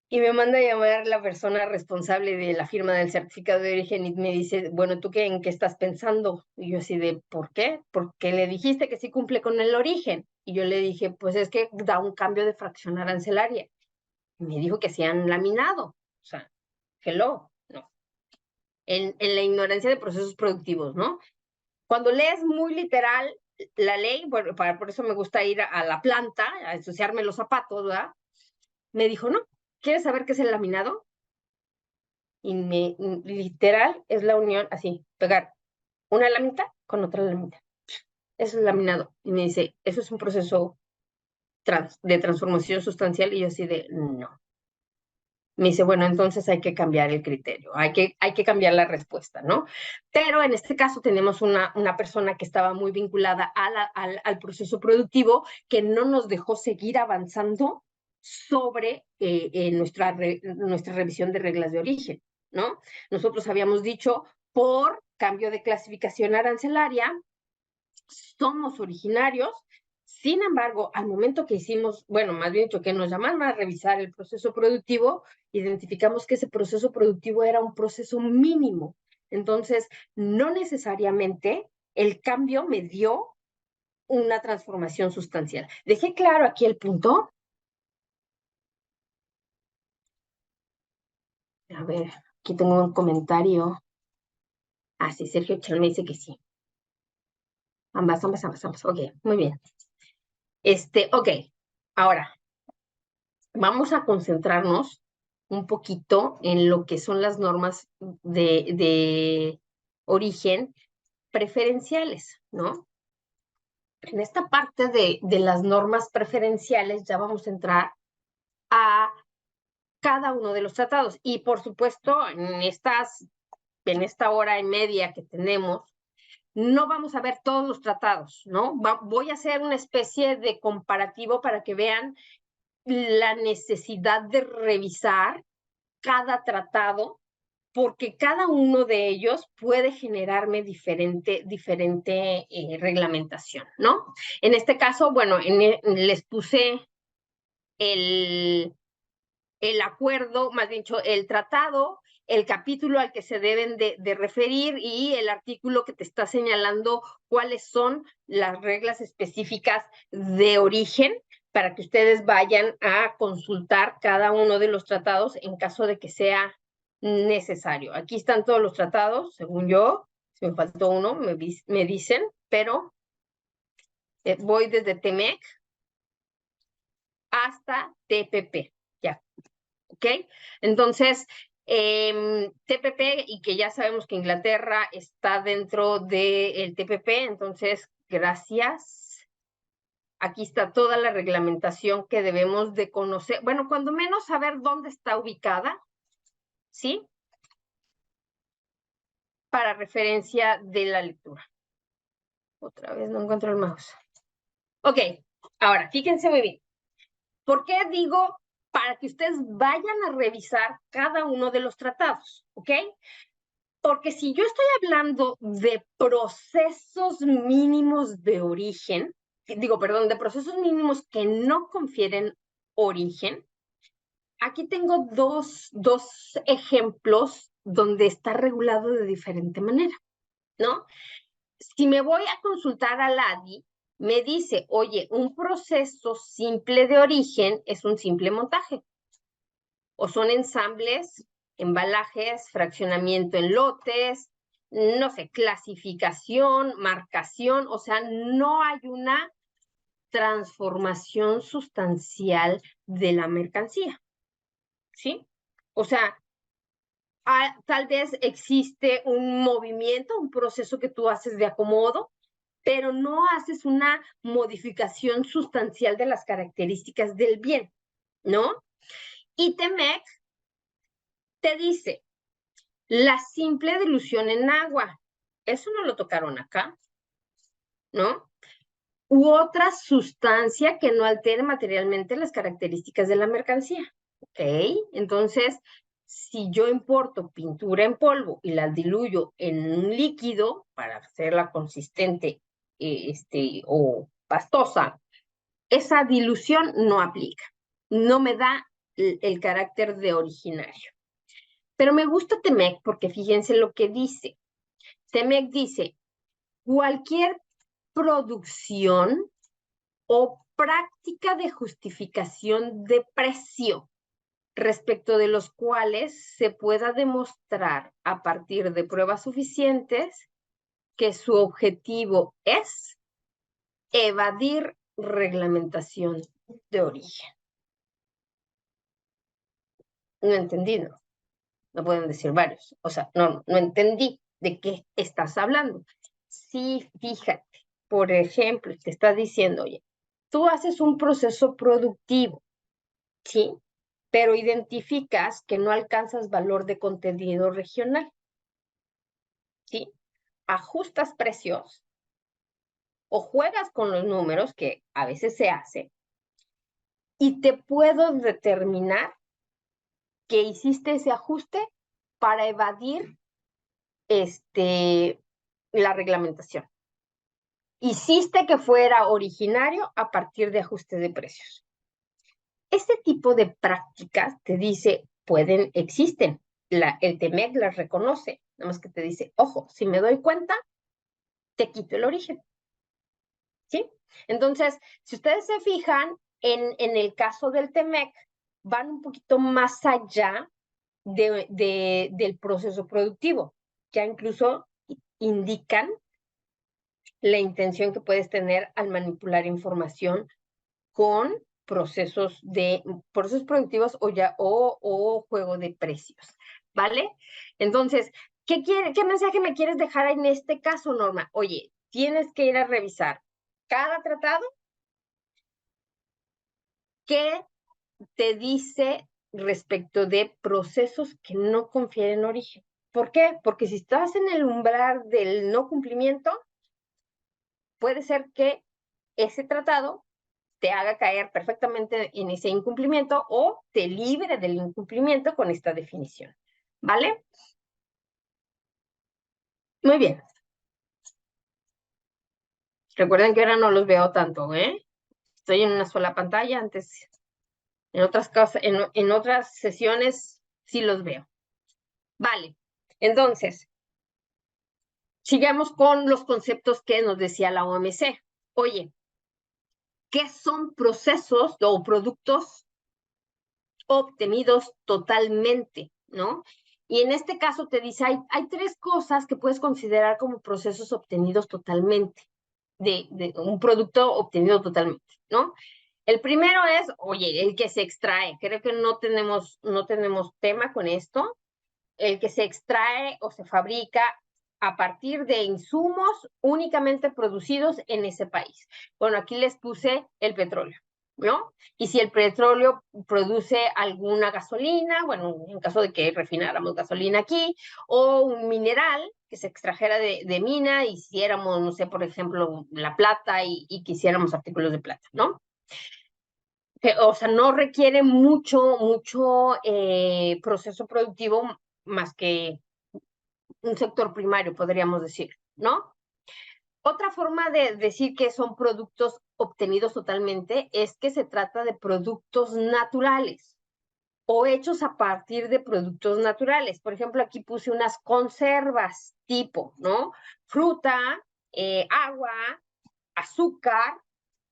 Y me manda a llamar la persona responsable de la firma del certificado de origen y me dice, bueno, ¿tú en qué estás pensando? Y yo así de, ¿por qué? Porque le dijiste que sí cumple con el origen. Y yo le dije, pues es que da un cambio de fracción arancelaria. Y me dijo que se han laminado. O sea, hello, no. En la ignorancia de procesos productivos, ¿no? Cuando lees muy literal la ley, bueno, por eso me gusta ir a la planta, a ensuciarme los zapatos, ¿verdad? Me dijo, no, ¿quieres saber qué es el laminado? Y literal es la unión, así, pegar una lámina con otra lámina. Eso es laminado. Y me dice, eso es un proceso de transformación sustancial. Y yo así de, no. Me dice, bueno, entonces hay que cambiar el criterio, hay que cambiar la respuesta, ¿no? Pero en este caso tenemos una persona que estaba muy vinculada al proceso productivo que no nos dejó seguir avanzando sobre nuestra revisión de reglas de origen, ¿no? Nosotros habíamos dicho, por cambio de clasificación arancelaria, somos originarios. Sin embargo, al momento que hicimos, bueno, más bien dicho, que nos llamaron a revisar el proceso productivo, identificamos que ese proceso productivo era un proceso mínimo. Entonces, no necesariamente el cambio me dio una transformación sustancial. ¿Dejé claro aquí el punto? A ver, aquí tengo un comentario. Sí, Sergio Chal me dice que sí. Ambas. Ok, muy bien. Ok, ahora vamos a concentrarnos un poquito en lo que son las normas de origen preferenciales, ¿no? En esta parte de las normas preferenciales ya vamos a entrar a cada uno de los tratados. Y por supuesto, en esta hora y media que tenemos, no vamos a ver todos los tratados, ¿no? Voy a hacer una especie de comparativo para que vean la necesidad de revisar cada tratado, porque cada uno de ellos puede generarme diferente reglamentación, ¿no? En este caso, bueno, les puse el acuerdo, más bien dicho, el tratado, el capítulo al que se deben de referir y el artículo que te está señalando cuáles son las reglas específicas de origen, para que ustedes vayan a consultar cada uno de los tratados en caso de que sea necesario. Aquí están todos los tratados, según yo. Si me faltó uno, me dicen, pero voy desde TEMEC hasta TPP, ya, ¿ok? Entonces, TPP, y que ya sabemos que Inglaterra está dentro del TPP, entonces, gracias. Aquí está toda la reglamentación que debemos de conocer, bueno, cuando menos saber dónde está ubicada, ¿sí? Para referencia de la lectura. Otra vez no encuentro el mouse. Ok, ahora, fíjense muy bien. ¿Por qué digo para que ustedes vayan a revisar cada uno de los tratados? ¿Ok? Porque si yo estoy hablando de procesos mínimos de origen, perdón, de procesos mínimos que no confieren origen, aquí tengo dos ejemplos donde está regulado de diferente manera, ¿no? Si me voy a consultar al ADI, me dice, oye, un proceso simple de origen es un simple montaje. O son ensambles, embalajes, fraccionamiento en lotes, no sé, clasificación, marcación, o sea, no hay una transformación sustancial de la mercancía, ¿sí? O sea, tal vez existe un movimiento, un proceso que tú haces de acomodo, pero no haces una modificación sustancial de las características del bien, ¿no? Y TEMEC te dice, la simple dilución en agua, eso no lo tocaron acá, ¿no? U otra sustancia que no altere materialmente las características de la mercancía, ¿ok? Entonces, si yo importo pintura en polvo y la diluyo en un líquido para hacerla consistente o pastosa, esa dilución no aplica, no me da el carácter de originario. Pero me gusta TEMEC porque fíjense lo que dice. TEMEC dice, cualquier producción o práctica de justificación de precio respecto de los cuales se pueda demostrar a partir de pruebas suficientes que su objetivo es evadir reglamentación de origen. No entendí, ¿no? No pueden decir varios. O sea, no entendí de qué estás hablando. Sí, fíjate, por ejemplo, te está diciendo, oye, tú haces un proceso productivo, ¿sí? Pero identificas que no alcanzas valor de contenido regional, ¿sí? Ajustas precios o juegas con los números, que a veces se hace, y te puedo determinar que hiciste ese ajuste para evadir la reglamentación. Hiciste que fuera originario a partir de ajuste de precios. Este tipo de prácticas te dice, existen. El TEMEC las reconoce, nada más que te dice, ojo, si me doy cuenta, te quito el origen. ¿Sí? Entonces, si ustedes se fijan, en el caso del TEMEC, van un poquito más allá del proceso productivo, ya incluso indican la intención que puedes tener al manipular información con procesos productivos o juego de precios, ¿vale? Entonces, ¿qué mensaje me quieres dejar en este caso, Norma? Oye, tienes que ir a revisar cada tratado que te dice respecto de procesos que no confieren origen. ¿Por qué? Porque si estás en el umbral del no cumplimiento, puede ser que ese tratado te haga caer perfectamente en ese incumplimiento o te libre del incumplimiento con esta definición. ¿Vale? Muy bien. Recuerden que ahora no los veo tanto, ¿eh? Estoy en una sola pantalla, antes en otras cosas, en otras sesiones sí los veo. Vale. Entonces, sigamos con los conceptos que nos decía la OMC. Oye, ¿qué son procesos o productos obtenidos totalmente, ¿no? Y en este caso te dice, hay tres cosas que puedes considerar como procesos obtenidos totalmente, de un producto obtenido totalmente, ¿no? El primero es, oye, el que se extrae. Creo que no tenemos tema con esto. El que se extrae o se fabrica a partir de insumos únicamente producidos en ese país. Bueno, aquí les puse el petróleo, ¿no? Y si el petróleo produce alguna gasolina, bueno, en caso de que refináramos gasolina aquí, o un mineral que se extrajera de mina, hiciéramos, no sé, por ejemplo, la plata y quisiéramos artículos de plata, ¿no? O sea, no requiere mucho proceso productivo más que un sector primario, podríamos decir, ¿no? Otra forma de decir que son productos obtenidos totalmente es que se trata de productos naturales o hechos a partir de productos naturales. Por ejemplo, aquí puse unas conservas tipo, ¿no? Fruta, agua, azúcar,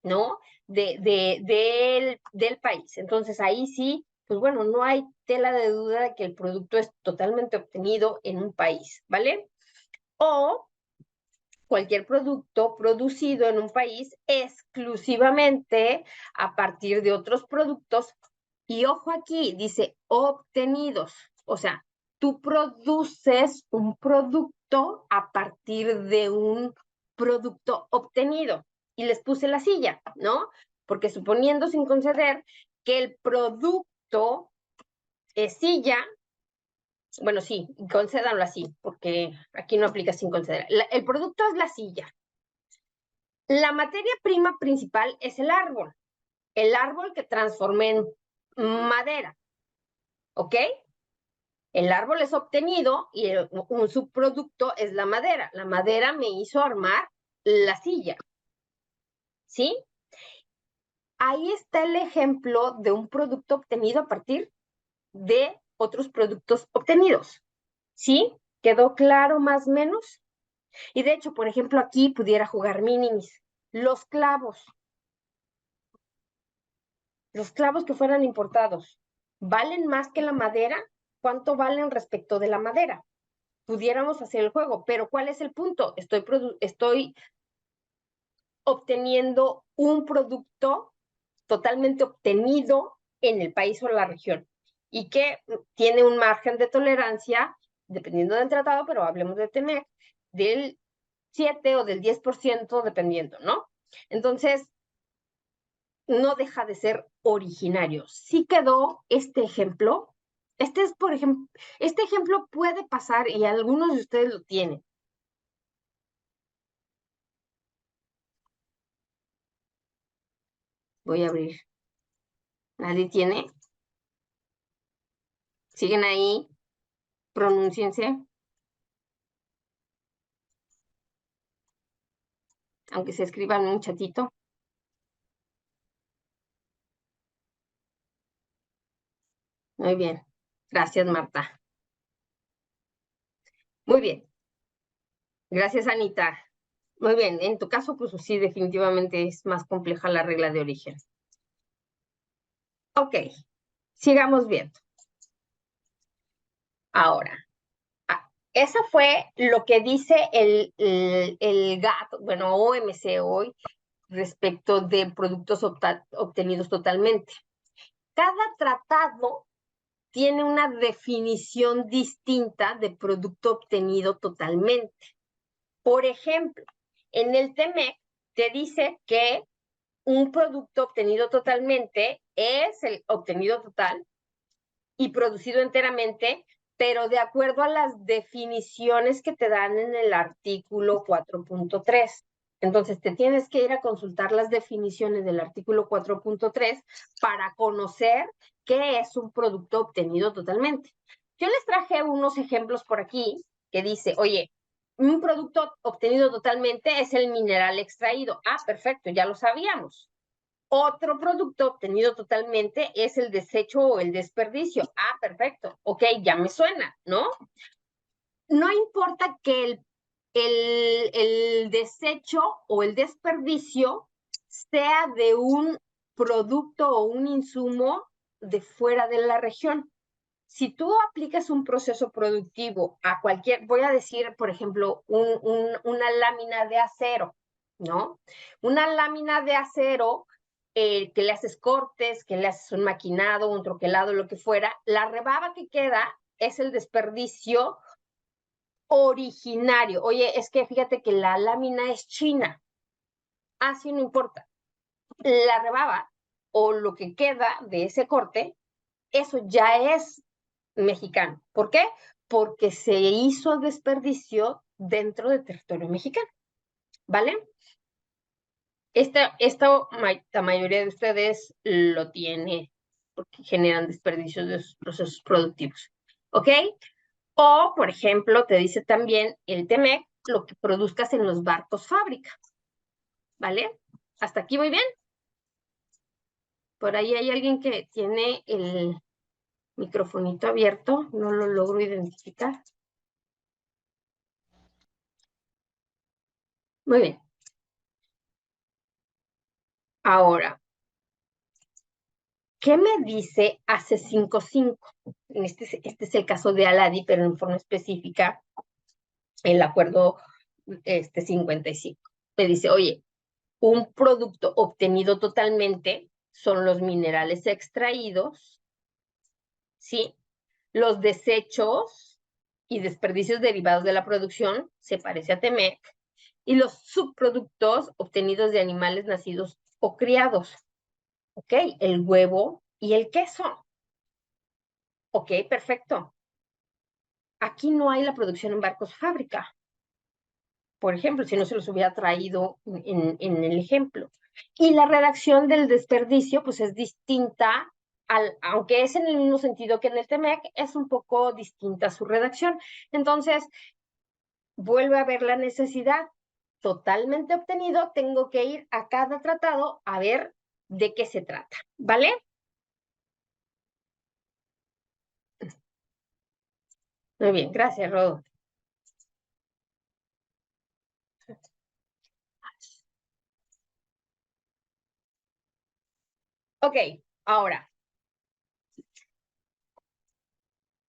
¿no? Del país. Entonces ahí sí, pues bueno, no hay tela de duda de que el producto es totalmente obtenido en un país, ¿vale? O cualquier producto producido en un país exclusivamente a partir de otros productos. Y ojo aquí, dice obtenidos. O sea, tú produces un producto a partir de un producto obtenido. Y les puse la silla, ¿no? Porque suponiendo sin conceder que el producto es silla, bueno, sí, concédanlo así, porque aquí no aplica sin conceder. El producto es la silla. La materia prima principal es el árbol que transformé en madera, ¿ok? El árbol es obtenido y un subproducto es la madera. La madera me hizo armar la silla, ¿sí? Ahí está el ejemplo de un producto obtenido a partir de otros productos obtenidos, ¿sí? ¿Quedó claro más o menos? Y de hecho, por ejemplo, aquí pudiera jugar minimis. Los clavos que fueran importados, ¿valen más que la madera? ¿Cuánto valen respecto de la madera? Pudiéramos hacer el juego, pero ¿cuál es el punto? Estoy obteniendo un producto totalmente obtenido en el país o la región y que tiene un margen de tolerancia, dependiendo del tratado, pero hablemos de TEMEC, del 7 o del 10%, dependiendo, ¿no? Entonces, no deja de ser originario. Sí quedó este ejemplo. Por ejemplo, este ejemplo puede pasar y algunos de ustedes lo tienen. Voy a abrir. ¿Nadie tiene? ¿Siguen ahí? Pronúnciense. Aunque se escriban un chatito. Muy bien. Gracias, Marta. Muy bien. Gracias, Anita. Muy bien. En tu caso, pues sí, definitivamente es más compleja la regla de origen. Ok. Sigamos viendo. Ahora, esa fue lo que dice el GATT, bueno, OMC hoy, respecto de productos obtenidos totalmente. Cada tratado tiene una definición distinta de producto obtenido totalmente. Por ejemplo, en el TEMEC te dice que un producto obtenido totalmente es el obtenido total y producido enteramente, pero de acuerdo a las definiciones que te dan en el artículo 4.3. Entonces, te tienes que ir a consultar las definiciones del artículo 4.3 para conocer qué es un producto obtenido totalmente. Yo les traje unos ejemplos por aquí que dice, oye, un producto obtenido totalmente es el mineral extraído. Ah, perfecto, ya lo sabíamos. Otro producto obtenido totalmente es el desecho o el desperdicio. Ah, perfecto. Ok, ya me suena, ¿no? No importa que el desecho o el desperdicio sea de un producto o un insumo de fuera de la región. Si tú aplicas un proceso productivo a cualquier, voy a decir, por ejemplo, una lámina de acero, ¿no? Una lámina de acero que le haces cortes, que le haces un maquinado, un troquelado, lo que fuera, la rebaba que queda es el desperdicio originario. Oye, es que fíjate que la lámina es china. Así no importa. La rebaba o lo que queda de ese corte, eso ya es mexicano. ¿Por qué? Porque se hizo desperdicio dentro del territorio mexicano. ¿Vale? Esto la mayoría de ustedes lo tiene porque generan desperdicios de sus procesos productivos. ¿Ok? O, por ejemplo, te dice también el TEMEC, lo que produzcas en los barcos fábrica. ¿Vale? ¿Hasta aquí voy bien? Por ahí hay alguien que tiene el microfonito abierto, no lo logro identificar. Muy bien. Ahora, ¿qué me dice AC55? Este es el caso de Aladi, pero en forma específica, el acuerdo 55. Me dice, oye, un producto obtenido totalmente son los minerales extraídos, ¿sí? Los desechos y desperdicios derivados de la producción, se parece a TEMEC, y los subproductos obtenidos de animales nacidos o criados, ¿ok? El huevo y el queso. Ok, perfecto. Aquí no hay la producción en barcos fábrica. Por ejemplo, si no se los hubiera traído en el ejemplo. Y la redacción del desperdicio, pues es distinta, aunque es en el mismo sentido que en el TEMEC, es un poco distinta su redacción. Entonces, vuelve a haber la necesidad totalmente obtenido, tengo que ir a cada tratado a ver de qué se trata, ¿vale? Muy bien, gracias, Rodo. Ok, ahora,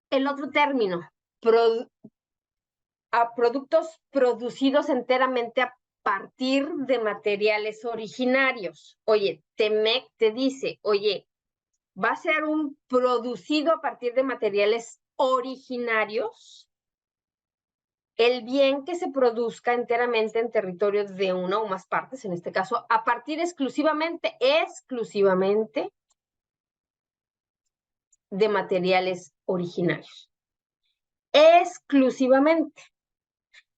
el otro término, productos producidos enteramente a partir de materiales originarios. Oye, TEMEC te dice, oye, va a ser un producido a partir de materiales originarios el bien que se produzca enteramente en territorio de una o más partes, en este caso, a partir exclusivamente de materiales originarios. Exclusivamente.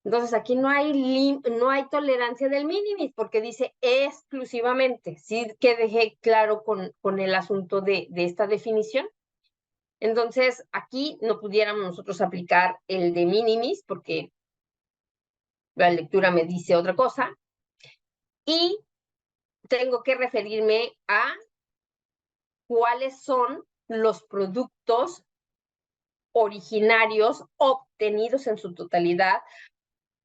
Entonces, aquí no hay tolerancia del minimis porque dice exclusivamente. Sí que dejé claro con el asunto de esta definición. Entonces, aquí no pudiéramos nosotros aplicar el de minimis porque la lectura me dice otra cosa. Y tengo que referirme a cuáles son los productos originarios obtenidos en su totalidad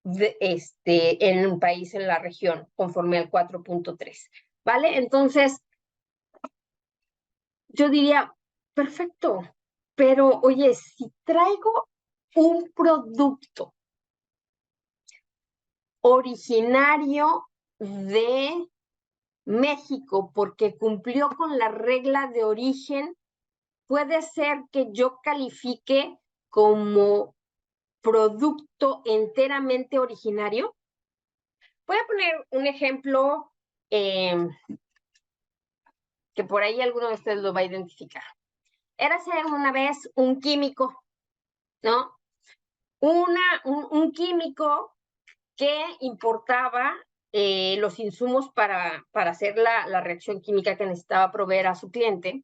en un país, en la región, conforme al 4.3. ¿Vale? Entonces, yo diría, perfecto, pero oye, si traigo un producto originario de México porque cumplió con la regla de origen, puede ser que yo califique como producto enteramente originario. Voy a poner un ejemplo que por ahí alguno de ustedes lo va a identificar. Érase una vez un químico, ¿no? Un químico que importaba los insumos para hacer la reacción química que necesitaba proveer a su cliente.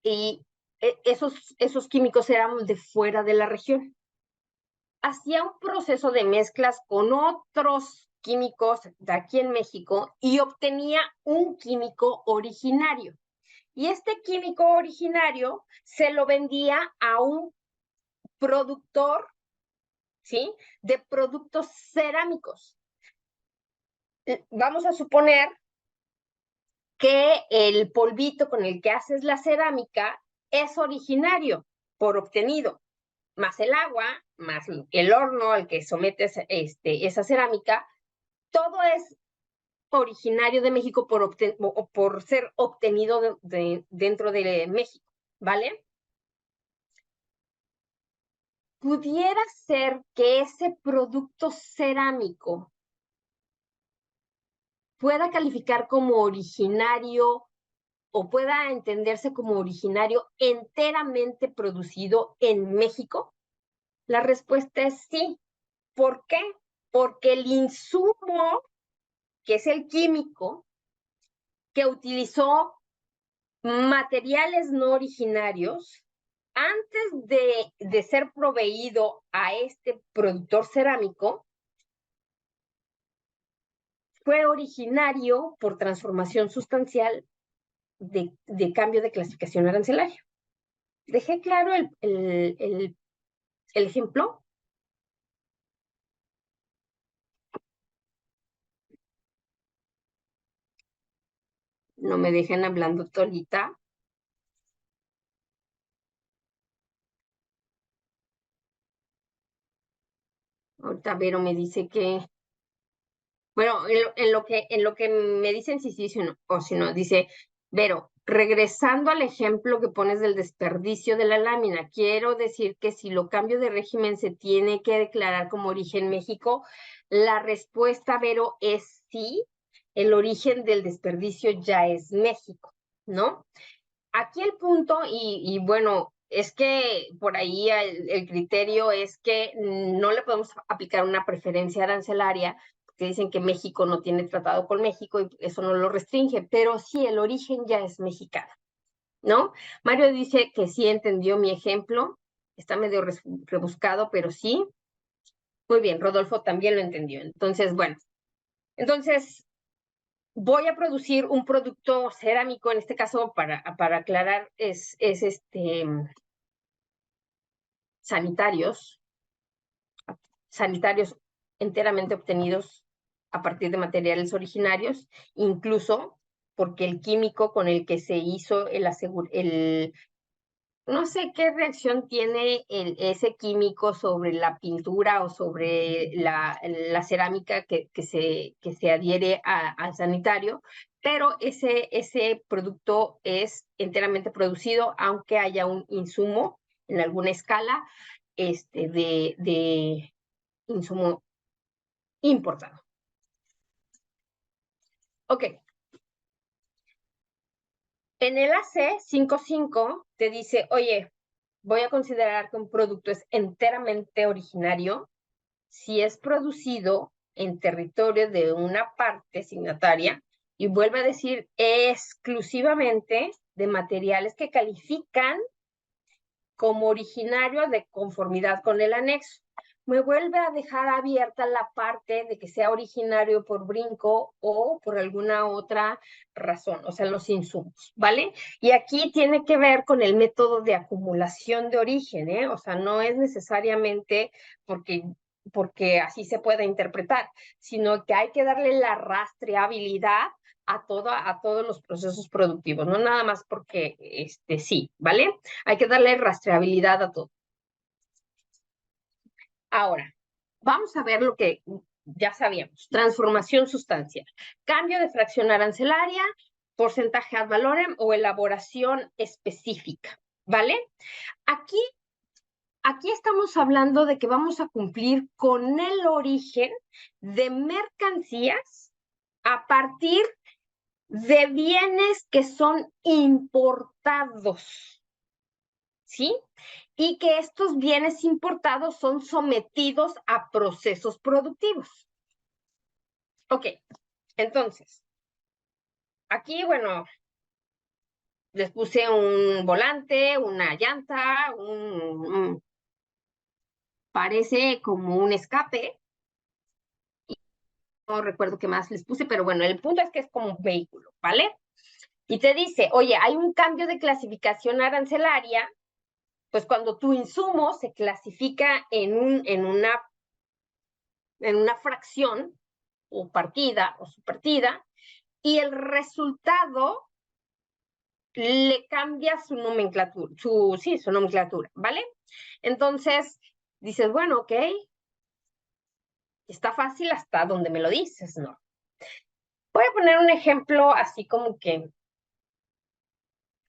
Y esos químicos eran de fuera de la región. Hacía un proceso de mezclas con otros químicos de aquí en México y obtenía un químico originario. Y este químico originario se lo vendía a un productor, ¿sí? De productos cerámicos. vamos a suponer que el polvito con el que haces la cerámica es originario por obtenido, más el agua, más el horno al que sometes esa cerámica, todo es originario de México por ser obtenido dentro de México, ¿vale? Pudiera ser que ese producto cerámico pueda calificar como originario o pueda entenderse como originario enteramente producido en México. La respuesta es sí. ¿Por qué? Porque el insumo, que es el químico, que utilizó materiales no originarios, antes de ser proveído a este productor cerámico, fue originario por transformación sustancial de cambio de clasificación arancelaria. ¿Dejé claro el ejemplo? No me dejen hablando solita. Ahorita Vero me dice que, bueno, en lo que me dicen si sí o si no, dice, Vero, regresando al ejemplo que pones del desperdicio de la lámina, quiero decir que si lo cambio de régimen se tiene que declarar como origen México, la respuesta, Vero, es sí, el origen del desperdicio ya es México, ¿no? Aquí el punto, y bueno, es que por ahí el criterio es que no le podemos aplicar una preferencia arancelaria, porque dicen que México no tiene tratado con México y eso no lo restringe, pero sí, el origen ya es mexicano, ¿no? Mario dice que sí entendió mi ejemplo, está medio rebuscado, pero sí. Muy bien, Rodolfo también lo entendió. Entonces, bueno, entonces voy a producir un producto cerámico, en este caso, para aclarar, es sanitarios enteramente obtenidos a partir de materiales originarios, incluso porque el químico con el que se hizo no sé qué reacción tiene ese químico sobre la pintura o sobre la cerámica que se adhiere al sanitario, pero ese producto es enteramente producido, aunque haya un insumo en alguna escala de insumo importado. Ok. En el AC 55 te dice, oye, voy a considerar que un producto es enteramente originario si es producido en territorio de una parte signataria y vuelve a decir exclusivamente de materiales que califican como originario de conformidad con el anexo. Me vuelve a dejar abierta la parte de que sea originario por brinco o por alguna otra razón, o sea, los insumos, ¿vale? Y aquí tiene que ver con el método de acumulación de origen, ¿eh? O sea, no es necesariamente porque así se pueda interpretar, sino que hay que darle la rastreabilidad a todos los procesos productivos, no nada más porque sí, ¿vale? Hay que darle rastreabilidad a todo. Ahora, vamos a ver lo que ya sabíamos. Transformación sustancial, cambio de fracción arancelaria, porcentaje ad valorem o elaboración específica, ¿vale? Aquí estamos hablando de que vamos a cumplir con el origen de mercancías a partir de bienes que son importados, ¿sí? Y que estos bienes importados son sometidos a procesos productivos. Ok, entonces, aquí, bueno, les puse un volante, una llanta, parece como un escape. No recuerdo qué más les puse, pero bueno, el punto es que es como un vehículo, ¿vale? Y te dice, oye, hay un cambio de clasificación arancelaria, pues cuando tu insumo se clasifica en una fracción, o partida o subpartida, y el resultado le cambia su nomenclatura, su nomenclatura, ¿vale? Entonces, dices, bueno, ok, está fácil hasta donde me lo dices, ¿no? Voy a poner un ejemplo así como que,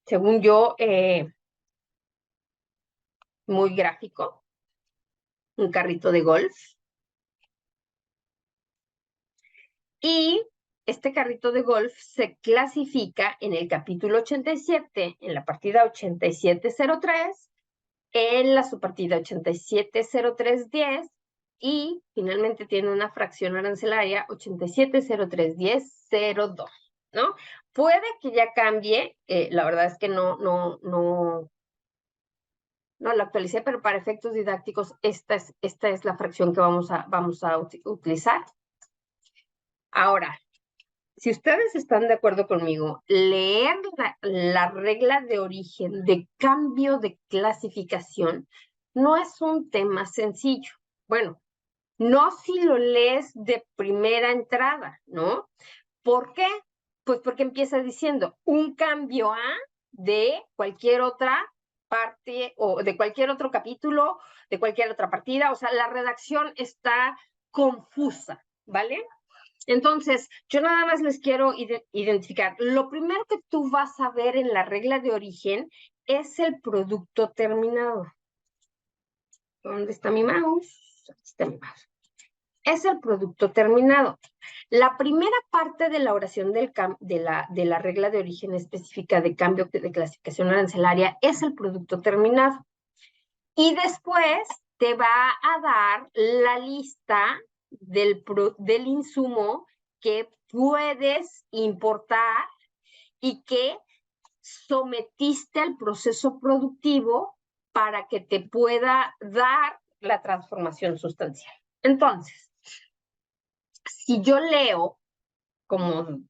según yo, muy gráfico, un carrito de golf. Y este carrito de golf se clasifica en el capítulo 87, en la partida 8703, en la subpartida 870310 y finalmente tiene una fracción arancelaria 87031002, ¿no? Puede que ya cambie, la verdad es que no la actualicé, pero para efectos didácticos esta es la fracción que vamos a utilizar. Ahora, si ustedes están de acuerdo conmigo, leer la regla de origen de cambio de clasificación no es un tema sencillo. Bueno, no si lo lees de primera entrada, ¿no? ¿Por qué? Pues porque empieza diciendo un cambio A de cualquier otra parte o de cualquier otro capítulo, de cualquier otra partida. O sea, la redacción está confusa, ¿vale? Entonces, yo nada más les quiero identificar. Lo primero que tú vas a ver en la regla de origen es el producto terminado. ¿Dónde está mi mouse? Aquí está mi mouse. Es el producto terminado. La primera parte de la oración de la regla de origen específica de cambio de clasificación arancelaria es el producto terminado. Y después te va a dar la lista del insumo que puedes importar y que sometiste al proceso productivo para que te pueda dar la transformación sustancial. Entonces, si yo leo como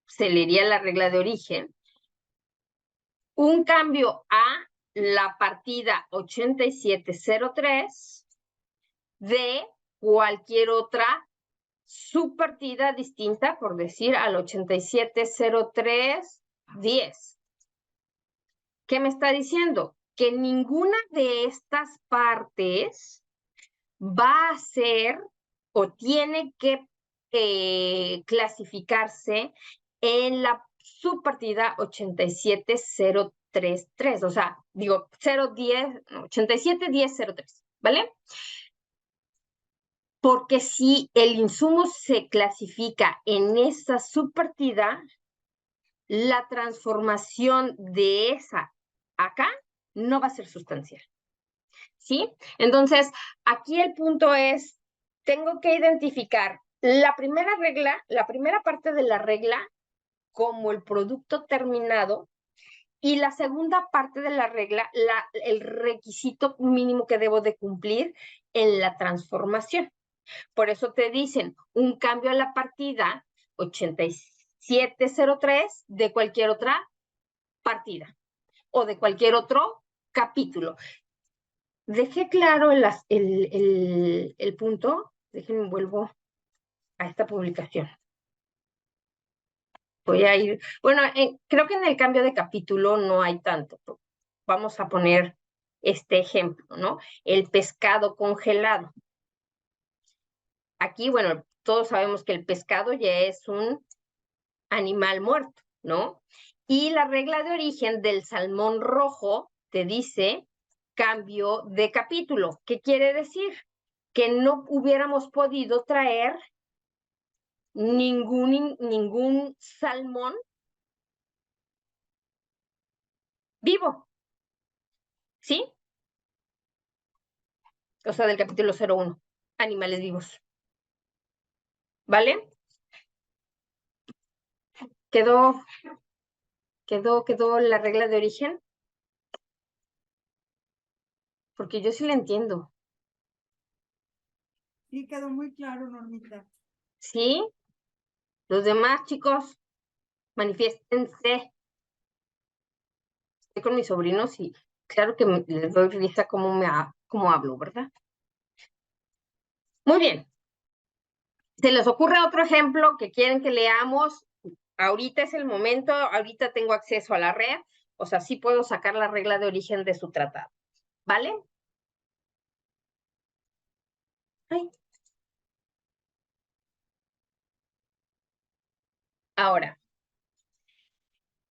se leería la regla de origen, un cambio a la partida 8703 de cualquier otra subpartida distinta, por decir, al 870310. ¿Qué me está diciendo? Que ninguna de estas partes va a ser o tiene que clasificarse en la subpartida 87033, o sea, digo 871003, ¿vale? Porque si el insumo se clasifica en esa subpartida, la transformación de esa acá no va a ser sustancial. ¿Sí? Entonces, aquí el punto es, tengo que identificar la primera regla, la primera parte de la regla como el producto terminado y la segunda parte de la regla, el requisito mínimo que debo de cumplir en la transformación. Por eso te dicen un cambio a la partida 8703 de cualquier otra partida o de cualquier otro capítulo. Dejé claro el punto. Déjenme vuelvo a esta publicación. Voy a ir, bueno, creo que en el cambio de capítulo no hay tanto. Vamos a poner este ejemplo, ¿no? El pescado congelado. Aquí, bueno, todos sabemos que el pescado ya es un animal muerto, ¿no? Y la regla de origen del salmón rojo te dice cambio de capítulo. ¿Qué quiere decir? Que no hubiéramos podido traer ningún salmón vivo, ¿sí? O sea, del capítulo 01, animales vivos. ¿Vale? ¿Quedó la regla de origen? Porque yo sí la entiendo. Sí, quedó muy claro, Normita. ¿Sí? Los demás, chicos, manifiéstense. Estoy con mis sobrinos y claro que les doy risa cómo hablo, ¿verdad? Muy bien. ¿Se les ocurre otro ejemplo que quieren que leamos? Ahorita es el momento, ahorita tengo acceso a la red, o sea, sí puedo sacar la regla de origen de su tratado, ¿vale? Ay. Ahora,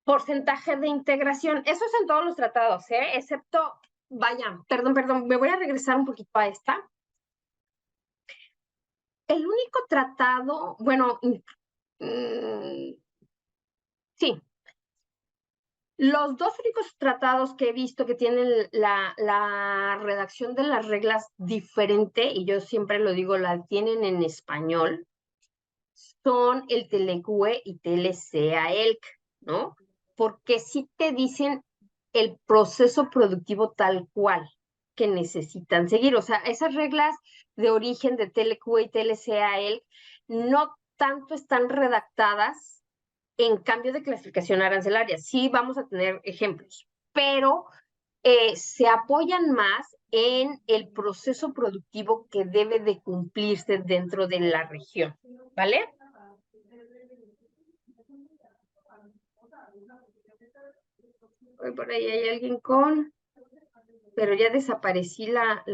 porcentaje de integración. Eso es en todos los tratados, ¿eh? Excepto, vaya, perdón, me voy a regresar un poquito a esta. El único tratado, bueno, sí, los dos únicos tratados que he visto que tienen la redacción de las reglas diferente, y yo siempre lo digo, la tienen en español, son el TLCUE y TLCAELC, ¿no? Porque sí te dicen el proceso productivo tal cual que necesitan seguir. O sea, esas reglas de origen de TLCUE y TLCAELC no tanto están redactadas en cambio de clasificación arancelaria. Sí vamos a tener ejemplos, pero se apoyan más en el proceso productivo que debe de cumplirse dentro de la región, ¿vale? Hoy por ahí hay alguien con, pero ya desaparecí la...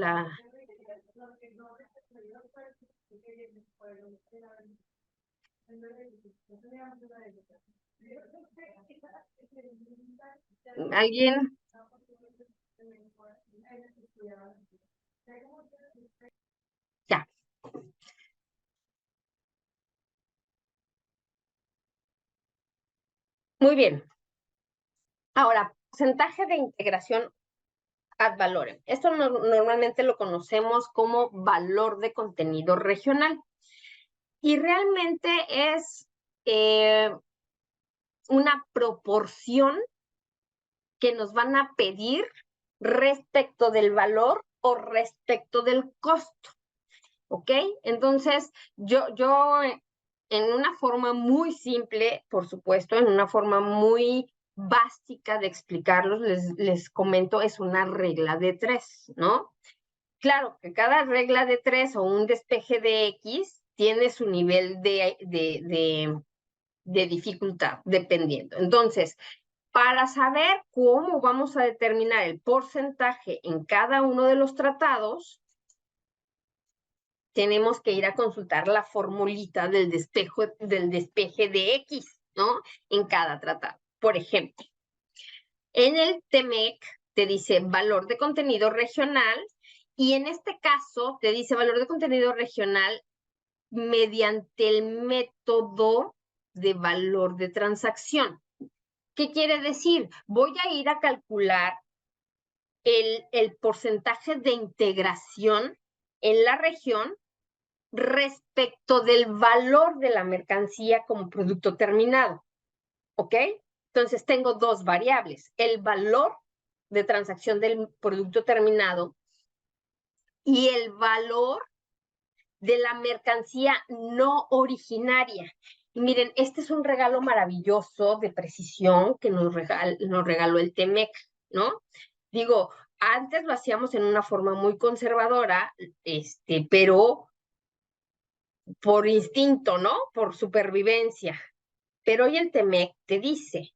¿Alguien? Ya. Muy bien. Ahora, porcentaje de integración ad valorem. Esto normalmente lo conocemos como valor de contenido regional. Y realmente es una proporción que nos van a pedir respecto del valor o respecto del costo. ¿Ok? Entonces, yo en una forma muy simple, por supuesto, en una forma muy básica de explicarlos, les comento, es una regla de 3, ¿no? Claro que cada regla de 3 o un despeje de X tiene su nivel de dificultad, dependiendo. Entonces, para saber cómo vamos a determinar el porcentaje en cada uno de los tratados, tenemos que ir a consultar la formulita del despeje de X, ¿no? En cada tratado. Por ejemplo, en el TEMEC te dice valor de contenido regional y en este caso te dice valor de contenido regional mediante el método de valor de transacción. ¿Qué quiere decir? Voy a ir a calcular el porcentaje de integración en la región respecto del valor de la mercancía como producto terminado. ¿Ok? Entonces tengo dos variables, el valor de transacción del producto terminado y el valor de la mercancía no originaria. Y miren, este es un regalo maravilloso de precisión que nos regaló el TEMEC, ¿no? Digo, antes lo hacíamos en una forma muy conservadora, pero por instinto, ¿no? Por supervivencia. Pero hoy el TEMEC te dice,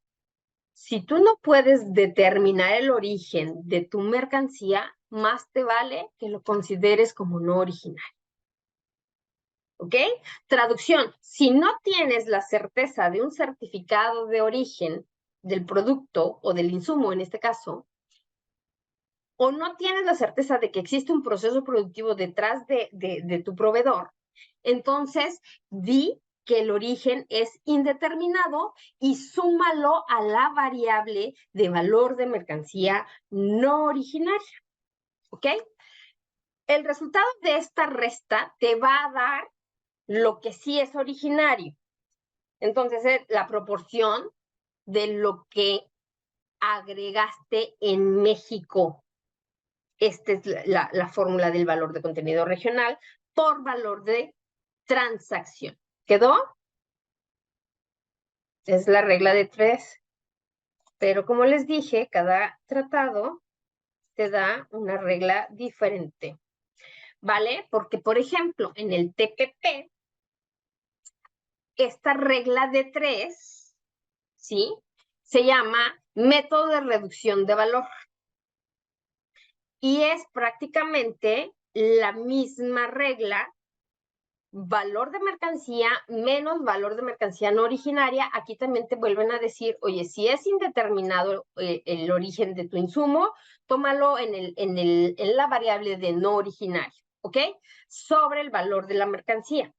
si tú no puedes determinar el origen de tu mercancía, más te vale que lo consideres como no original. ¿Ok? Traducción, si no tienes la certeza de un certificado de origen del producto o del insumo en este caso, o no tienes la certeza de que existe un proceso productivo detrás de tu proveedor, entonces di que el origen es indeterminado y súmalo a la variable de valor de mercancía no originaria. ¿Ok? El resultado de esta resta te va a dar lo que sí es originario. Entonces, es la proporción de lo que agregaste en México. Esta es la fórmula del valor de contenido regional por valor de transacción. ¿Quedó? Es la regla de 3. Pero como les dije, cada tratado te da una regla diferente. ¿Vale? Porque, por ejemplo, en el TPP esta regla de 3, ¿sí? Se llama método de reducción de valor. Y es prácticamente la misma regla, valor de mercancía menos valor de mercancía no originaria. Aquí también te vuelven a decir, oye, si es indeterminado el origen de tu insumo, tómalo en la variable de no originario, ¿ok? Sobre el valor de la mercancía.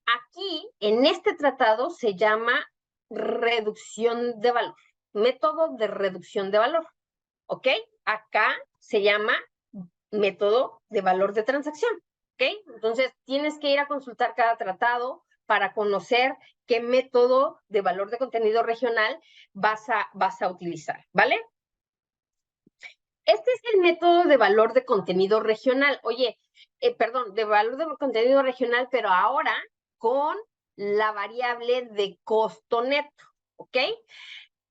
Aquí, en este tratado, se llama reducción de valor, método de reducción de valor, ¿ok? Acá se llama método de valor de transacción, ¿ok? Entonces, tienes que ir a consultar cada tratado para conocer qué método de valor de contenido regional vas a utilizar, ¿vale? Este es el método de valor de contenido regional. Oye, perdón, de valor de contenido regional, pero ahora con la variable de costo neto, ¿ok?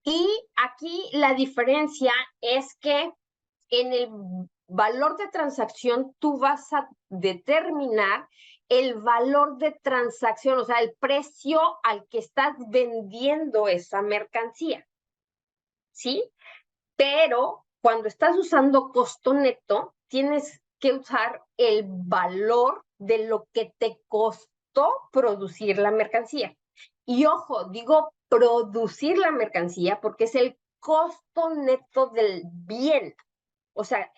Y aquí la diferencia es que en el valor de transacción tú vas a determinar el valor de transacción, o sea, el precio al que estás vendiendo esa mercancía, ¿sí? Pero cuando estás usando costo neto, tienes que usar el valor de lo que te costó producir la mercancía. Y ojo, digo producir la mercancía porque es el costo neto del bien. O sea,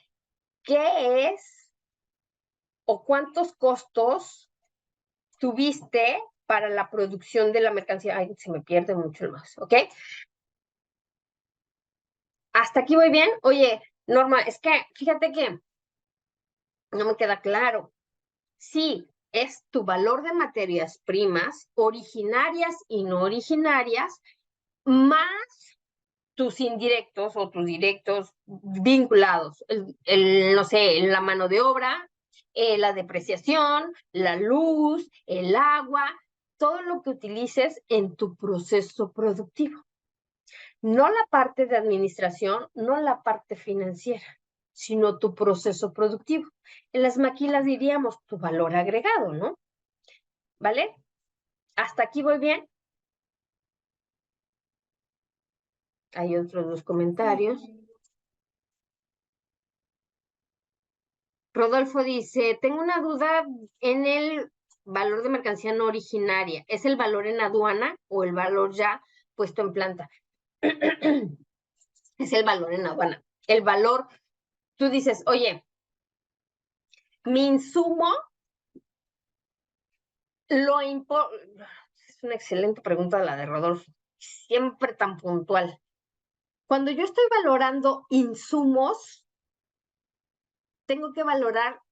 ¿qué es o cuántos costos tuviste para la producción de la mercancía? Ay, se me pierde mucho el más, ¿ok? ¿Hasta aquí voy bien? Oye, Norma, es que fíjate que no me queda claro. Sí, es tu valor de materias primas, originarias y no originarias, más tus indirectos o tus directos vinculados, no sé, la mano de obra, la depreciación, la luz, el agua, todo lo que utilices en tu proceso productivo. No la parte de administración, no la parte financiera, sino tu proceso productivo. En las maquilas diríamos tu valor agregado, ¿no? ¿Vale? ¿Hasta aquí voy bien? Hay otros dos comentarios. Rodolfo dice, tengo una duda en el valor de mercancía no originaria. ¿Es el valor en aduana o el valor ya puesto en planta? Es el valor en aduana. El valor, tú dices, oye, mi insumo es una excelente pregunta la de Rodolfo, siempre tan puntual. Cuando yo estoy valorando insumos, tengo que valorar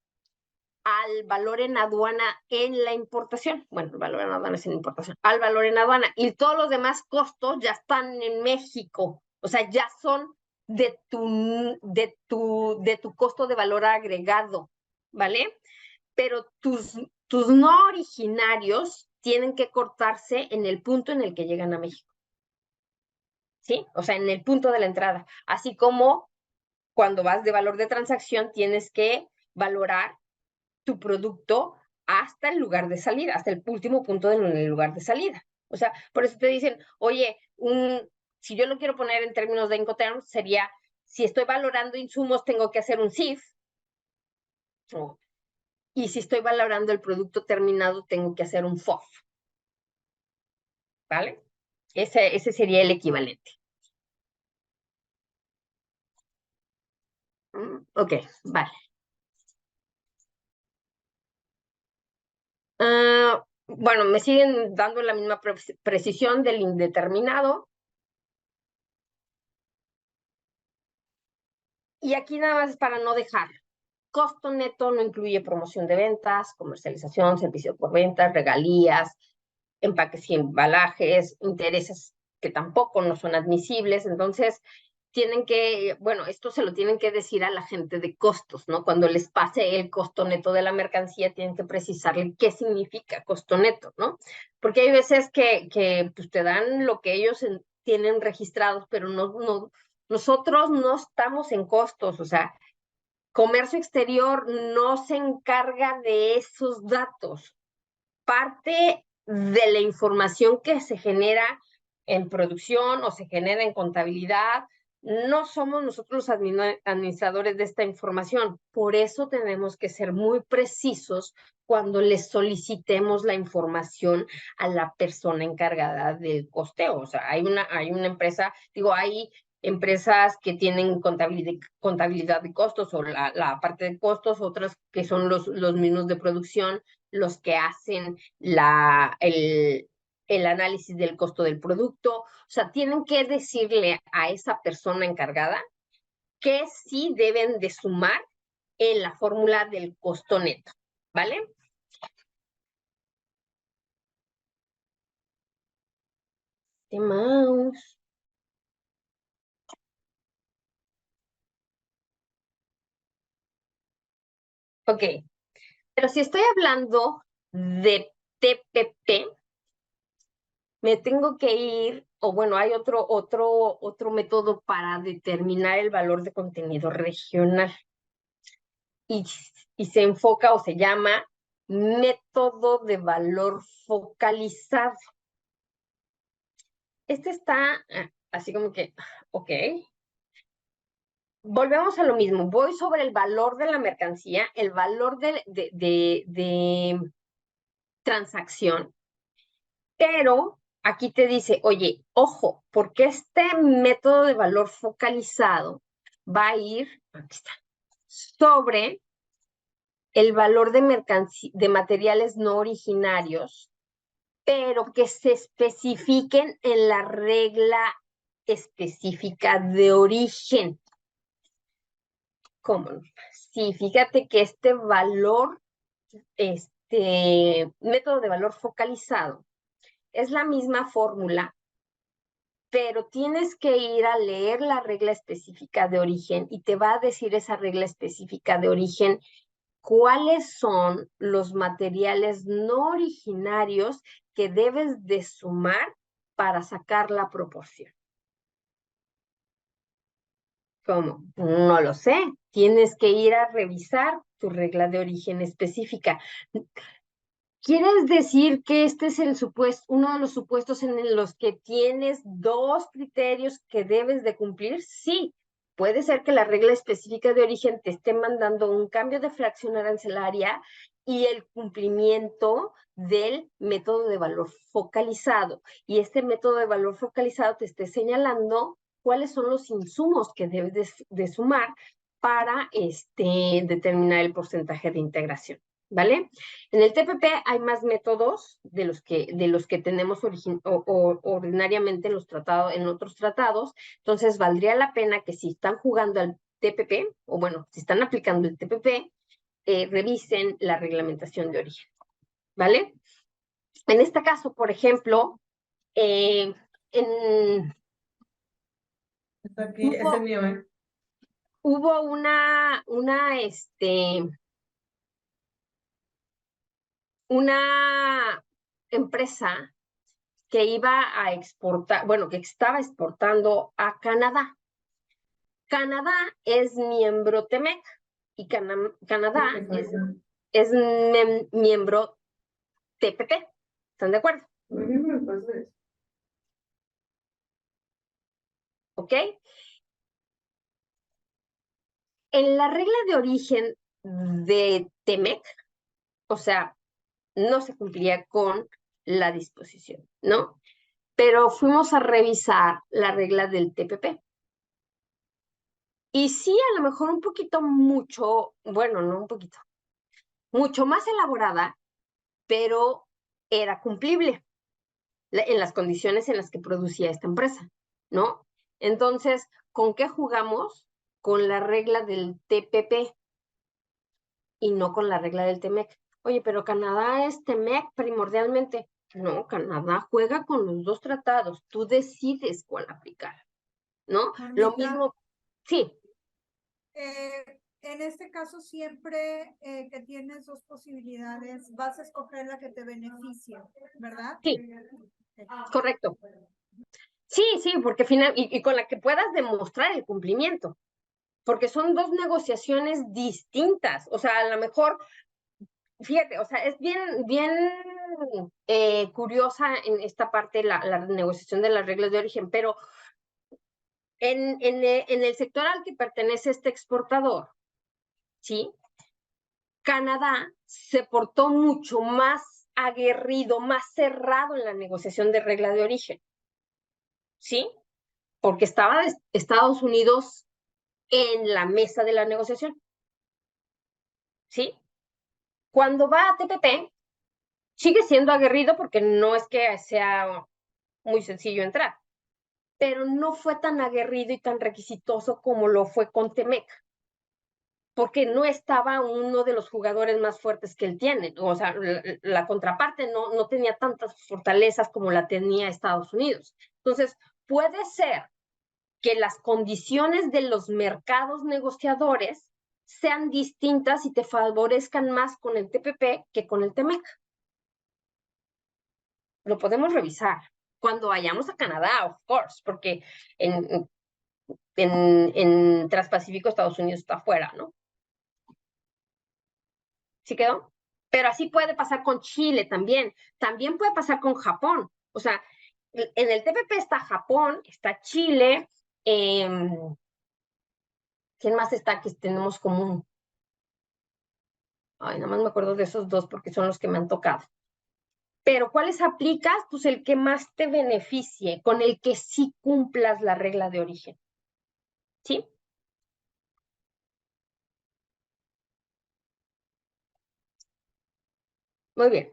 al valor en aduana en la importación. Bueno, el valor en aduana es en importación, al valor en aduana. Y todos los demás costos ya están en México. O sea, ya son de tu costo de valor agregado, ¿vale? Pero tus no originarios tienen que cortarse en el punto en el que llegan a México. ¿Sí? O sea, en el punto de la entrada. Así como cuando vas de valor de transacción, tienes que valorar tu producto hasta el lugar de salida, hasta el último punto del lugar de salida. O sea, por eso te dicen, oye, si yo lo quiero poner en términos de Incoterms, sería, si estoy valorando insumos, tengo que hacer un CIF. Y si estoy valorando el producto terminado, tengo que hacer un FOF. ¿Vale? Ese sería el equivalente. Ok, vale. Bueno, me siguen dando la misma precisión del indeterminado. Y aquí nada más es para no dejar. Costo neto no incluye promoción de ventas, comercialización, servicio por ventas, regalías, empaques y embalajes, intereses que tampoco no son admisibles. Entonces, tienen que, bueno, esto se lo tienen que decir a la gente de costos, ¿no? Cuando les pase el costo neto de la mercancía, tienen que precisarle qué significa costo neto, ¿no? Porque hay veces que pues, te dan lo que ellos tienen registrados, pero nosotros no estamos en costos, o sea, comercio exterior no se encarga de esos datos. Parte de la información que se genera en producción o se genera en contabilidad. No somos nosotros los administradores de esta información. Por eso tenemos que ser muy precisos cuando les solicitemos la información a la persona encargada del costeo. O sea, hay una empresa, digo, hay empresas que tienen contabilidad de costos o la parte de costos, otras que son los mismos de producción, los que hacen el análisis del costo del producto. O sea, tienen que decirle a esa persona encargada que sí deben de sumar en la fórmula del costo neto, ¿vale? Mouse. Ok, pero si estoy hablando de TPP, me tengo que ir, o bueno, hay otro método para determinar el valor de contenido regional. Y se enfoca o se llama método de valor focalizado. Este está así como que, ok. Volvemos a lo mismo. Voy sobre el valor de la mercancía, el valor de transacción, pero aquí te dice, oye, ojo, porque este método de valor focalizado va a ir, aquí está, sobre el valor de materiales no originarios, pero que se especifiquen en la regla específica de origen. ¿Cómo? Sí, fíjate que este valor, método de valor focalizado, es la misma fórmula, pero tienes que ir a leer la regla específica de origen y te va a decir esa regla específica de origen cuáles son los materiales no originarios que debes de sumar para sacar la proporción. ¿Cómo? No lo sé. Tienes que ir a revisar tu regla de origen específica. ¿Quieres decir que este es uno de los supuestos en los que tienes dos criterios que debes de cumplir? Sí. Puede ser que la regla específica de origen te esté mandando un cambio de fracción arancelaria y el cumplimiento del método de valor focalizado. Y este método de valor focalizado te esté señalando cuáles son los insumos que debes de sumar para determinar el porcentaje de integración, ¿vale? En el TPP hay más métodos de los que tenemos ordinariamente en otros tratados. Entonces, valdría la pena que si están jugando al TPP, o bueno, si están aplicando el TPP, revisen la reglamentación de origen, ¿vale? En este caso, por ejemplo, Aquí, ese es mío, ¿eh? hubo una empresa que iba a exportar, bueno, que estaba exportando a Canadá. Canadá es miembro TEMEC y Canadá es miembro TPP. ¿Están de acuerdo? ¿Ok? En la regla de origen de TEMEC, o sea, no se cumplía con la disposición, ¿no? Pero fuimos a revisar la regla del TPP. Y sí, a lo mejor un poquito mucho, bueno, no un poquito, mucho más elaborada, pero era cumplible en las condiciones en las que producía esta empresa, ¿no? Entonces, ¿con qué jugamos? Con la regla del TPP y no con la regla del TEMEC. Oye, pero Canadá es TEMEC primordialmente. No, Canadá juega con los dos tratados. Tú decides cuál aplicar, ¿no? Lo mismo, sí. En este caso, siempre que tienes dos posibilidades, vas a escoger la que te beneficie, ¿verdad? Sí, correcto. Sí, sí, porque y con la que puedas demostrar el cumplimiento, porque son dos negociaciones distintas. O sea, a lo mejor fíjate, o sea, es bien curiosa en esta parte la negociación de las reglas de origen, pero en el sector al que pertenece este exportador, ¿sí? Canadá se portó mucho más aguerrido, más cerrado en la negociación de regla de origen, ¿sí? Porque estaba Estados Unidos en la mesa de la negociación, ¿sí? Cuando va a TPP, sigue siendo aguerrido porque no es que sea muy sencillo entrar, pero no fue tan aguerrido y tan requisitoso como lo fue con TEMEC, porque no estaba uno de los jugadores más fuertes que él tiene, o sea, la contraparte no tenía tantas fortalezas como la tenía Estados Unidos. Entonces, puede ser que las condiciones de los mercados negociadores sean distintas y te favorezcan más con el TPP que con el TEMEC. Lo podemos revisar cuando vayamos a Canadá, of course, porque en Transpacífico Estados Unidos está afuera, ¿no? ¿Sí quedó? Pero así puede pasar con Chile también. También puede pasar con Japón. O sea, en el TPP está Japón, está Chile. ¿Quién más está que tenemos común? Ay, nada más me acuerdo de esos dos porque son los que me han tocado. Pero ¿cuáles aplicas? Pues el que más te beneficie, con el que sí cumplas la regla de origen. ¿Sí? Muy bien.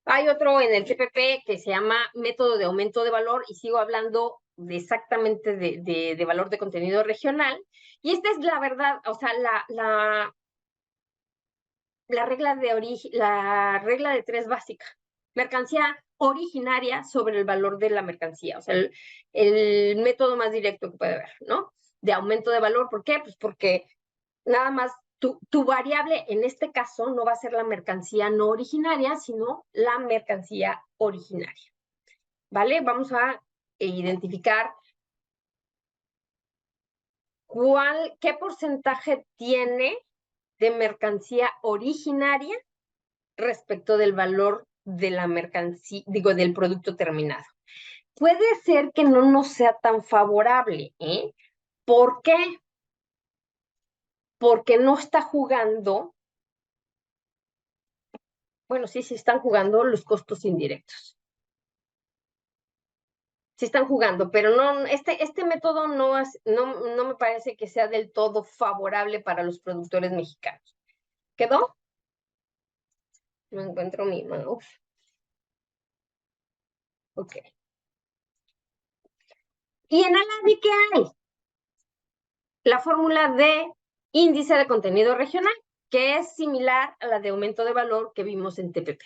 Hay otro en el TPP que se llama método de aumento de valor y sigo hablando exactamente de valor de contenido regional. Y esta es la verdad, o sea, la regla de tres básica. Mercancía originaria sobre el valor de la mercancía, o sea, el método más directo que puede haber, ¿no? De aumento de valor, ¿por qué? Pues porque nada más tu variable en este caso no va a ser la mercancía no originaria, sino la mercancía originaria, ¿vale? Vamos a identificar qué porcentaje tiene de mercancía originaria respecto del valor de la mercancía, digo, del producto terminado. Puede ser que no nos sea tan favorable, ¿eh? ¿Por qué? Porque no está jugando, bueno, sí están jugando los costos indirectos. Sí están jugando, pero no, este método no me parece que sea del todo favorable para los productores mexicanos. ¿Quedó? No encuentro mi mouse. Ok. ¿Y en Aladi qué hay? La fórmula de índice de contenido regional, que es similar a la de aumento de valor que vimos en TPP,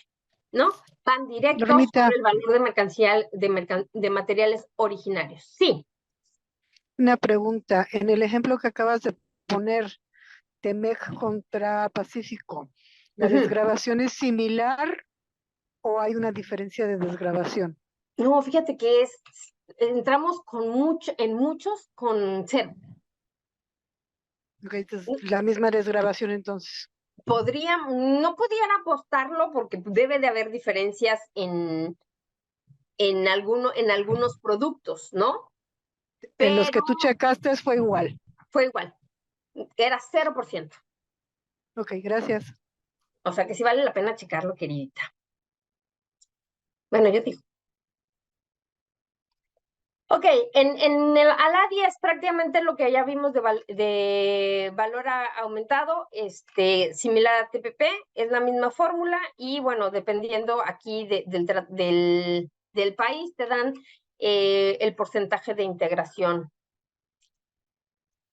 ¿no? Van directos Normita, sobre el valor de mercancía, de materiales originarios. Sí. una pregunta. En el ejemplo que acabas de poner, Temec contra Pacífico, ¿la desgravación es similar o hay una diferencia de desgravación? No, fíjate que entramos en muchos con cero. Ok, entonces, la misma desgravación entonces. No podían apostarlo porque debe de haber diferencias en algunos productos, ¿no? En los que Pero tú checaste fue igual. fue igual, era 0%. Ok, gracias. O sea que sí vale la pena checarlo, queridita. Bueno, yo digo. Ok, en el ALADI es prácticamente lo que ya vimos de valor aumentado, similar a TPP, es la misma fórmula y bueno, dependiendo aquí del país, te dan el porcentaje de integración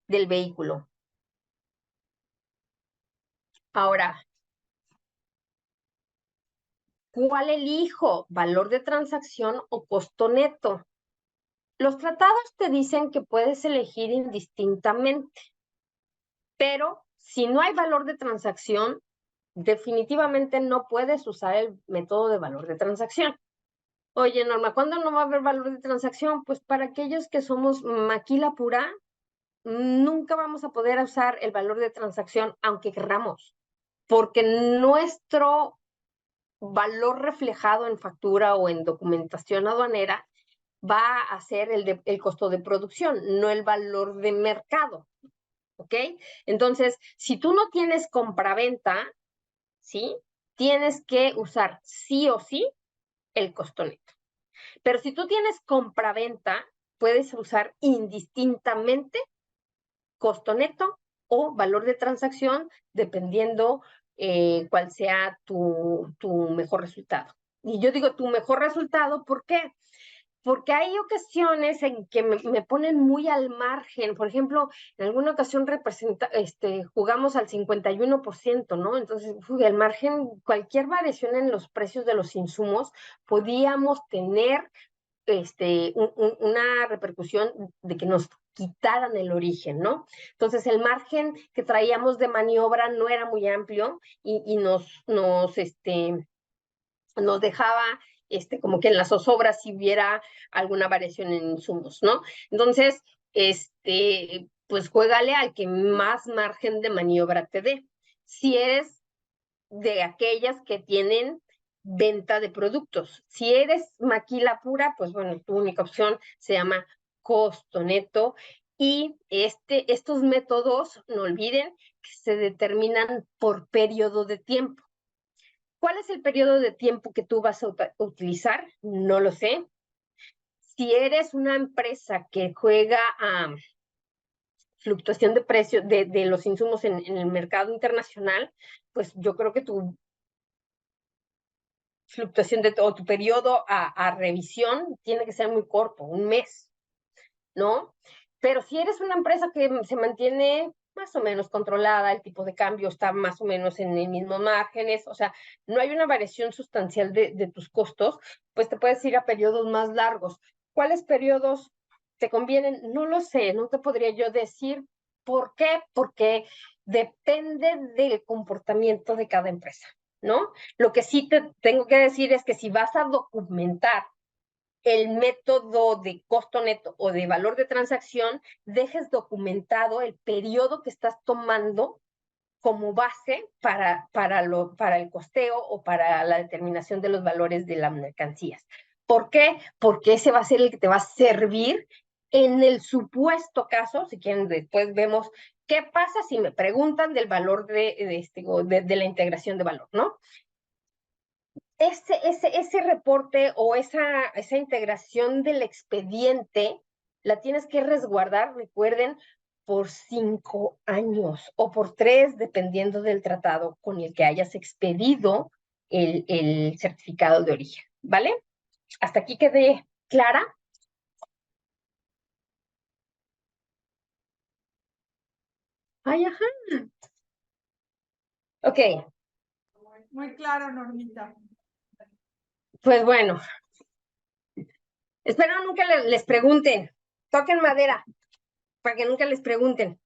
del vehículo. Ahora, ¿cuál elijo? ¿Valor de transacción o costo neto? Los tratados te dicen que puedes elegir indistintamente, pero si no hay valor de transacción, definitivamente no puedes usar el método de valor de transacción. Oye, Norma, ¿cuándo no va a haber valor de transacción? Pues para aquellos que somos maquila pura, nunca vamos a poder usar el valor de transacción aunque querramos, porque nuestro valor reflejado en factura o en documentación aduanera va a ser el costo de producción, no el valor de mercado, ¿ok? Entonces, si tú no tienes compraventa, ¿sí? Tienes que usar sí o sí el costo neto. Pero si tú tienes compraventa, puedes usar indistintamente costo neto o valor de transacción, dependiendo cuál sea tu mejor resultado. Y yo digo tu mejor resultado, ¿por qué? Porque hay ocasiones en que me ponen muy al margen. Por ejemplo, en alguna ocasión jugamos al 51%, ¿no? Entonces, al margen, cualquier variación en los precios de los insumos, podíamos tener una repercusión de que nos quitaran el origen, ¿no? Entonces, el margen que traíamos de maniobra no era muy amplio y nos dejaba como que en las zozobras si hubiera alguna variación en insumos, ¿no? Entonces, pues juégale al que más margen de maniobra te dé. Si eres de aquellas que tienen venta de productos. Si eres maquila pura, pues bueno, tu única opción se llama costo neto y estos métodos, no olviden, que se determinan por periodo de tiempo. ¿Cuál es el periodo de tiempo que tú vas a utilizar? No lo sé. Si eres una empresa que juega a fluctuación de precios de los insumos en el mercado internacional, pues yo creo que tu fluctuación o tu periodo a revisión tiene que ser muy corto, un mes, ¿no? Pero si eres una empresa que se mantiene más o menos controlada, el tipo de cambio está más o menos en el mismo márgenes, o sea, no hay una variación sustancial de tus costos, pues te puedes ir a periodos más largos. ¿Cuáles periodos te convienen? No lo sé, no te podría yo decir. ¿Por qué? Porque depende del comportamiento de cada empresa, ¿no? Lo que sí te tengo que decir es que si vas a documentar el método de costo neto o de valor de transacción, dejes documentado el periodo que estás tomando como base para el costeo o para la determinación de los valores de las mercancías. ¿Por qué? Porque ese va a ser el que te va a servir en el supuesto caso, si quieren después vemos qué pasa si me preguntan del valor de la integración de valor, ¿no? Ese reporte o esa integración del expediente la tienes que resguardar, recuerden, por 5 años o por 3, dependiendo del tratado con el que hayas expedido el certificado de origen, ¿vale? ¿Hasta aquí quedé clara? Ay, ajá. Ok, Muy claro, Normita. pues bueno. Espero nunca les pregunten. Toquen madera para que nunca les pregunten.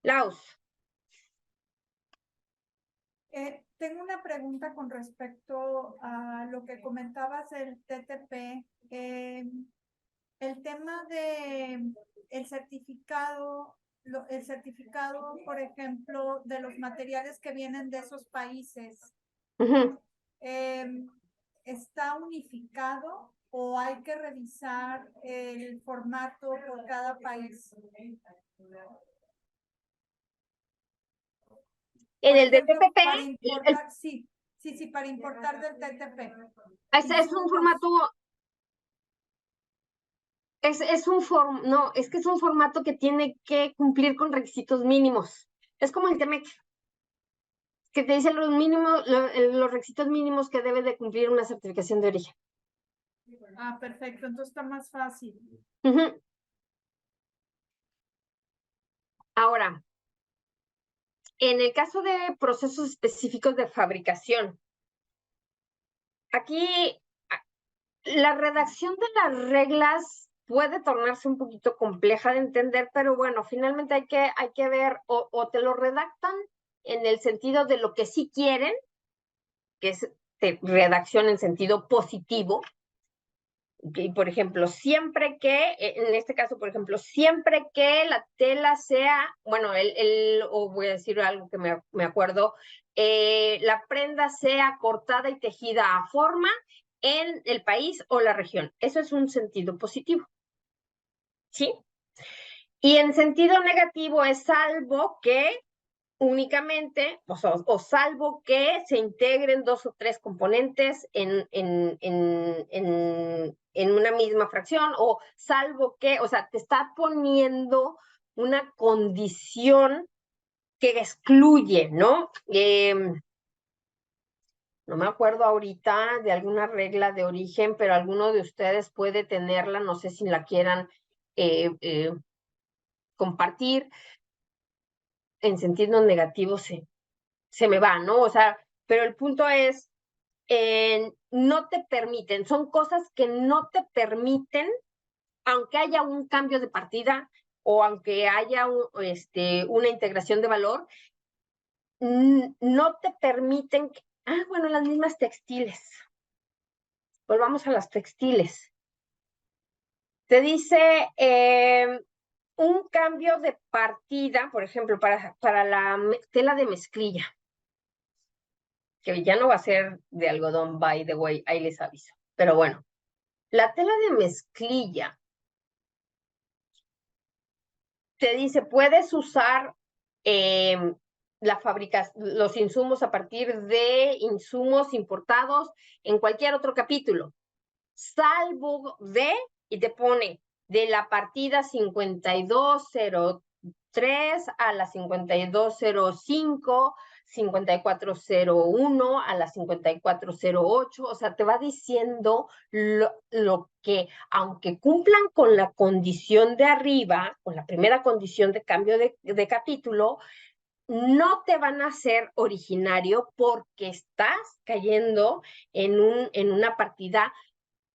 Laus. Tengo una pregunta con respecto a lo que comentabas del TTP. El tema de el certificado, por ejemplo, de los materiales que vienen de esos países, ¿está unificado o hay que revisar el formato por cada país? En Por el de ejemplo, TPP, para importar, sí, para importar del TTP. es un formato, no, es que es un formato que tiene que cumplir con requisitos mínimos. Es como el TEMEC, que te dice los requisitos mínimos que debe de cumplir una certificación de origen. Ah, perfecto, entonces está más fácil. Ahora, en el caso de procesos específicos de fabricación, aquí la redacción de las reglas puede tornarse un poquito compleja de entender, pero bueno, finalmente hay que ver, o te lo redactan en el sentido de lo que sí quieren, que es redacción en sentido positivo, Y, por ejemplo, siempre que, en este caso, por ejemplo, siempre que la tela sea, bueno, o voy a decir algo que me acuerdo, la prenda sea cortada y tejida a forma en el país o la región. Eso es un sentido positivo. ¿Sí? Y en sentido negativo es salvo que únicamente, o salvo que se integren 2 o 3 componentes en una misma fracción, o salvo que, o sea, te está poniendo una condición que excluye, ¿no? No me acuerdo ahorita de alguna regla de origen, pero alguno de ustedes puede tenerla, no sé si la quieran compartir. En sentido negativo se me va, ¿no? O sea, pero el punto es, no te permiten, son cosas que no te permiten, aunque haya un cambio de partida o aunque haya una integración de valor, no te permiten, bueno, las mismas textiles. Volvamos a las textiles. Te dice un cambio de partida, por ejemplo, para la tela de mezclilla, que ya no va a ser de algodón, by the way, ahí les aviso. Pero bueno, la tela de mezclilla te dice, puedes usar los insumos a partir de insumos importados en cualquier otro capítulo, salvo y te pone de la partida 5203 a la 5205, 5401 a la 5408, o sea, te va diciendo lo que, aunque cumplan con la condición de arriba, con la primera condición de cambio de capítulo, no te van a hacer originario porque estás cayendo en una partida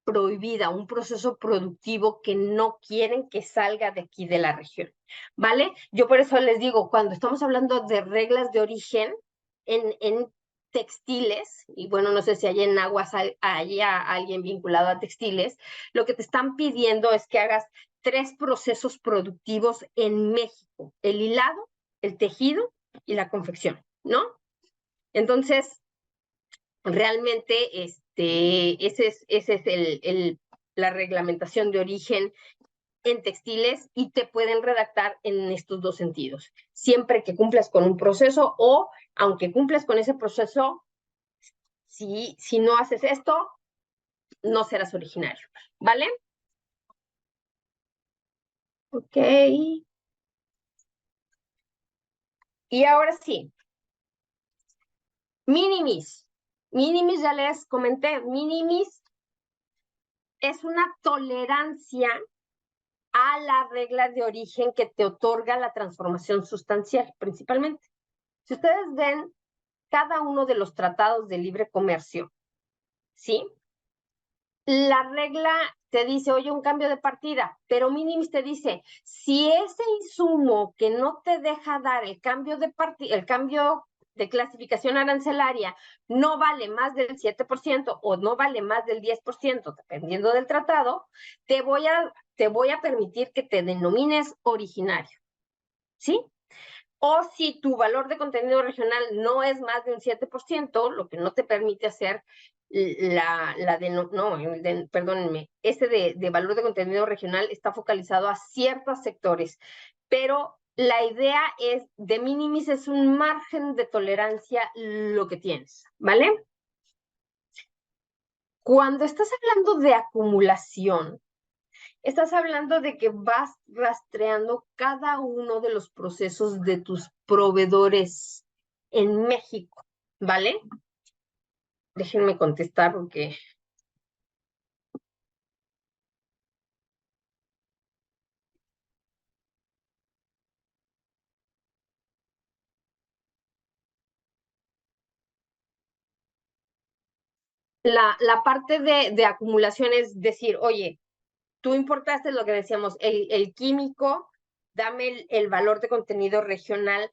prohibida, un proceso productivo que no quieren que salga de aquí de la región, ¿vale? Yo por eso les digo, cuando estamos hablando de reglas de origen en textiles, y bueno, no sé si hay en aguas haya alguien vinculado a textiles, lo que te están pidiendo es que hagas 3 procesos productivos en México: el hilado, el tejido y la confección, ¿no? Entonces, realmente ese es la reglamentación de origen en textiles, y te pueden redactar en estos 2 sentidos. Siempre que cumplas con un proceso, o aunque cumplas con ese proceso, si no haces esto, no serás originario, ¿vale? Ok. Y ahora sí. Minimis. Minimis ya les comenté. Minimis es una tolerancia a la regla de origen que te otorga la transformación sustancial, principalmente. Si ustedes ven cada uno de los tratados de libre comercio, ¿sí? La regla te dice, oye, un cambio de partida, pero minimis te dice, si ese insumo que no te deja dar el cambio de clasificación arancelaria no vale más del 7% o no vale más del 10%, dependiendo del tratado, te voy a permitir que te denomines originario, ¿sí? O si tu valor de contenido regional no es más de un 7%, lo que no te permite hacer perdónenme, de valor de contenido regional está focalizado a ciertos sectores, pero la idea es, de minimis es un margen de tolerancia lo que tienes, ¿vale? Cuando estás hablando de acumulación, estás hablando de que vas rastreando cada uno de los procesos de tus proveedores en México, ¿vale? Déjenme contestar porque... La parte de acumulación es decir, oye, tú importaste lo que decíamos, el químico, dame el valor de contenido regional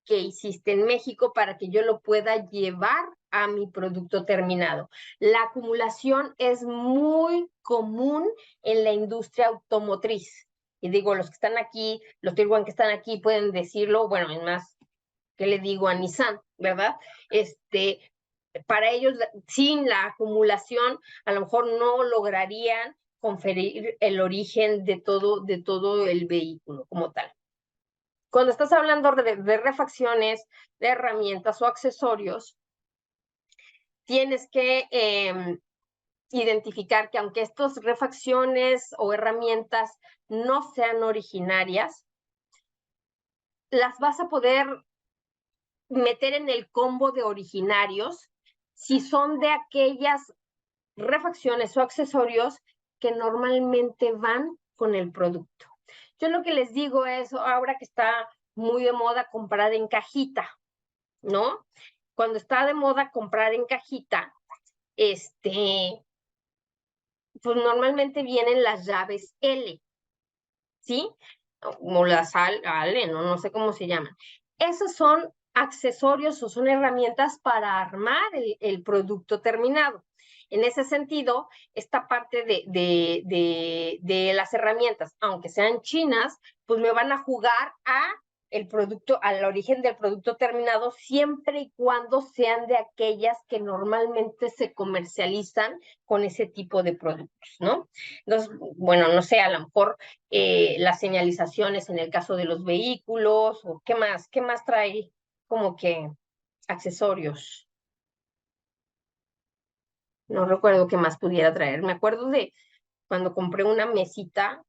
que hiciste en México para que yo lo pueda llevar a mi producto terminado. La acumulación es muy común en la industria automotriz. Y digo, los que están aquí, los Tier 1 que están aquí pueden decirlo, bueno, es más, ¿qué le digo a Nissan, verdad? Para ellos, sin la acumulación, a lo mejor no lograrían conferir el origen de todo el vehículo como tal. Cuando estás hablando de refacciones, de herramientas o accesorios, tienes que identificar que aunque estas refacciones o herramientas no sean originarias, las vas a poder meter en el combo de originarios si son de aquellas refacciones o accesorios que normalmente van con el producto. Yo lo que les digo es, ahora que está muy de moda comprar en cajita, ¿no? Cuando está de moda comprar en cajita, pues normalmente vienen las llaves L, ¿sí? O las AL, no sé cómo se llaman. Esos son accesorios o son herramientas para armar el producto terminado. En ese sentido, esta parte de las herramientas, aunque sean chinas, pues me van a jugar al origen del producto terminado, siempre y cuando sean de aquellas que normalmente se comercializan con ese tipo de productos, ¿no? Entonces, bueno, no sé, a lo mejor las señalizaciones en el caso de los vehículos, o qué más trae como que accesorios. No recuerdo qué más pudiera traer. Me acuerdo de cuando compré una mesita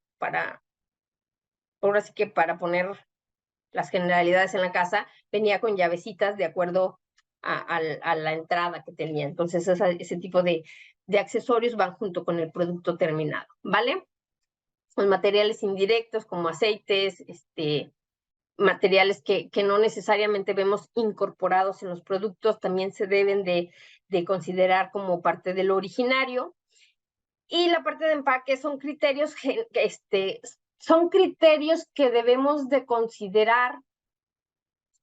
ahora sí que para poner las generalidades en la casa, venía con llavecitas de acuerdo a la entrada que tenía. Entonces, ese tipo de accesorios van junto con el producto terminado, ¿vale? Los materiales indirectos como aceites, materiales que no necesariamente vemos incorporados en los productos, también se deben de considerar como parte del originario. Y la parte de empaque son criterios que debemos de considerar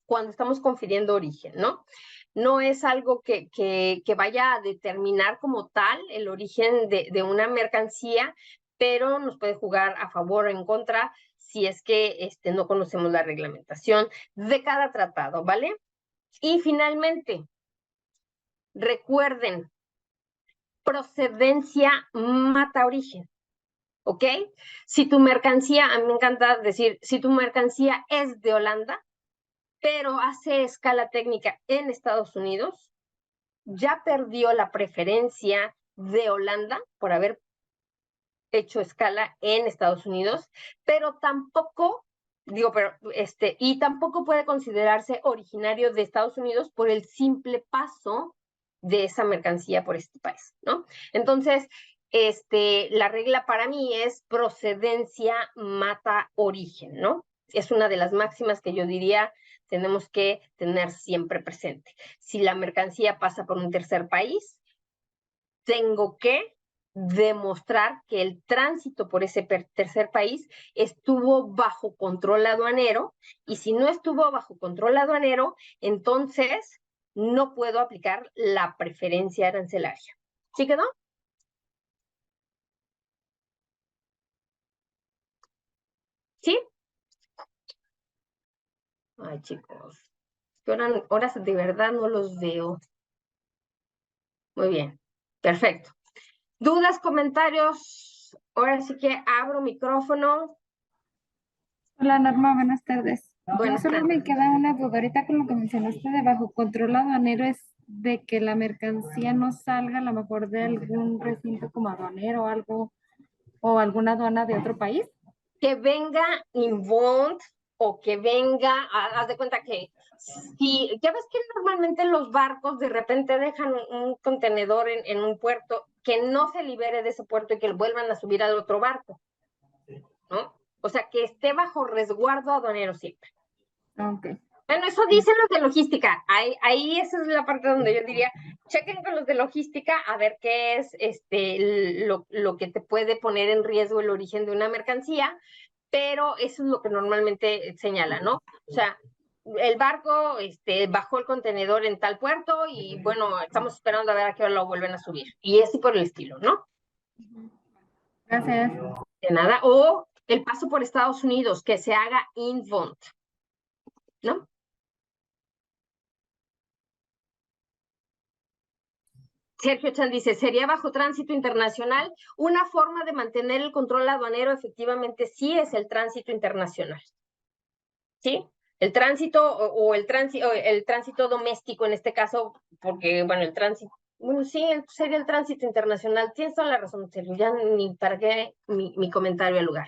cuando estamos confiriendo origen, ¿no? No es algo que vaya a determinar como tal el origen de una mercancía, pero nos puede jugar a favor o en contra si es que no conocemos la reglamentación de cada tratado, ¿vale? Y finalmente, recuerden, procedencia mata origen, ¿ok? Si tu mercancía, a mí me encanta decir, si tu mercancía es de Holanda, pero hace escala técnica en Estados Unidos, ya perdió la preferencia de Holanda por haber hecho escala en Estados Unidos, pero tampoco, y tampoco puede considerarse originario de Estados Unidos por el simple paso de esa mercancía por este país, ¿no? Entonces, la regla para mí es procedencia mata origen, ¿no? Es una de las máximas que yo diría tenemos que tener siempre presente. Si la mercancía pasa por un tercer país, tengo que demostrar que el tránsito por ese tercer país estuvo bajo control aduanero, y si no estuvo bajo control aduanero, entonces no puedo aplicar la preferencia arancelaria. ¿Sí quedó? ¿Sí? Ay, chicos, ahora de verdad no los veo. Muy bien, perfecto. ¿Dudas, comentarios? Ahora sí que abro micrófono. Hola Norma, buenas tardes. Buenas Solo tardes. me queda una duda ahorita con lo que mencionaste de bajo control aduanero, es de que la mercancía no salga a lo mejor de algún recinto como aduanero o algo, o alguna aduana de otro país. Que venga inbound o que venga, haz de cuenta que si, ya ves que normalmente los barcos de repente dejan un contenedor en un puerto, que no se libere de ese puerto y que lo vuelvan a subir al otro barco, ¿no? O sea, que esté bajo resguardo aduanero siempre. Ok. Bueno, eso dicen los de logística. Ahí esa es la parte donde yo diría, chequen con los de logística a ver qué es lo que te puede poner en riesgo el origen de una mercancía, pero eso es lo que normalmente señala, ¿no? O sea, el barco bajó el contenedor en tal puerto y bueno, estamos esperando a ver a qué hora lo vuelven a subir. Y así por el estilo, ¿no? Gracias. De nada. O el paso por Estados Unidos, que se haga inbound, ¿no? Sergio Chan dice, ¿sería bajo tránsito internacional? Una forma de mantener el control aduanero efectivamente sí es el tránsito internacional. ¿Sí? El tránsito o el tránsito doméstico en este caso, porque, bueno, el tránsito, bueno, sí, sería el tránsito internacional. Tienes toda la razón, Sergio, ya ni para qué mi comentario al lugar.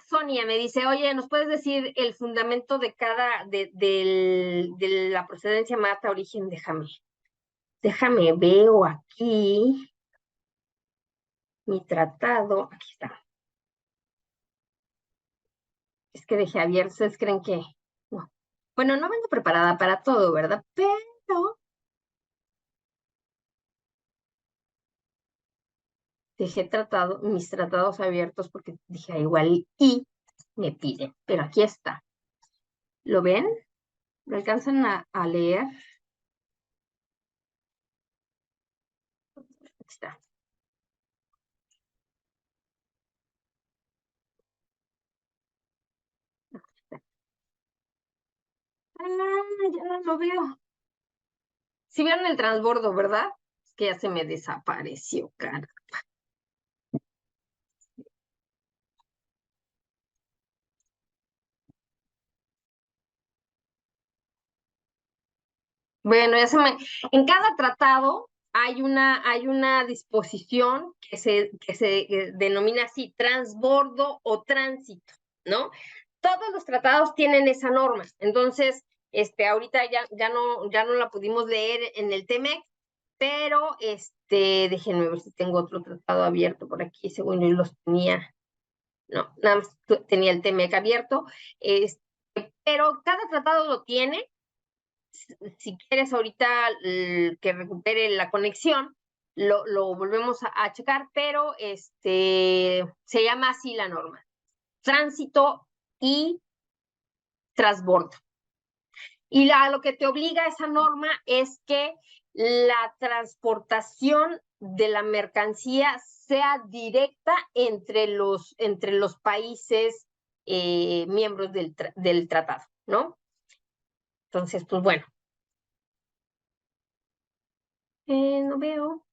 Sonia me dice, oye, ¿nos puedes decir el fundamento de de la procedencia mata origen? Déjame, veo aquí mi tratado, aquí está. Es que dejé abierto, ¿ustedes creen que? No. Bueno, no vengo preparada para todo, ¿verdad? Pero dejé mis tratados abiertos porque dije, igual y me piden, pero aquí está. ¿Lo ven? ¿Lo alcanzan a leer? Aquí está. Ya no lo veo. Si vieron el transbordo, ¿verdad? Es que ya se me desapareció, cara. Bueno, en cada tratado hay una disposición que se denomina así, transbordo o tránsito, ¿no? Todos los tratados tienen esa norma. Entonces, ahorita ya no la pudimos leer en el TEMEC, pero déjenme ver si tengo otro tratado abierto por aquí, según yo los tenía. No, nada más tenía el TEMEC abierto. Pero cada tratado lo tiene. Si quieres ahorita que recupere la conexión, lo volvemos a checar, pero se llama así la norma. Tránsito y transbordo. Y lo que te obliga esa norma es que la transportación de la mercancía sea directa entre los países miembros del tratado, ¿no? Entonces, pues bueno. No veo.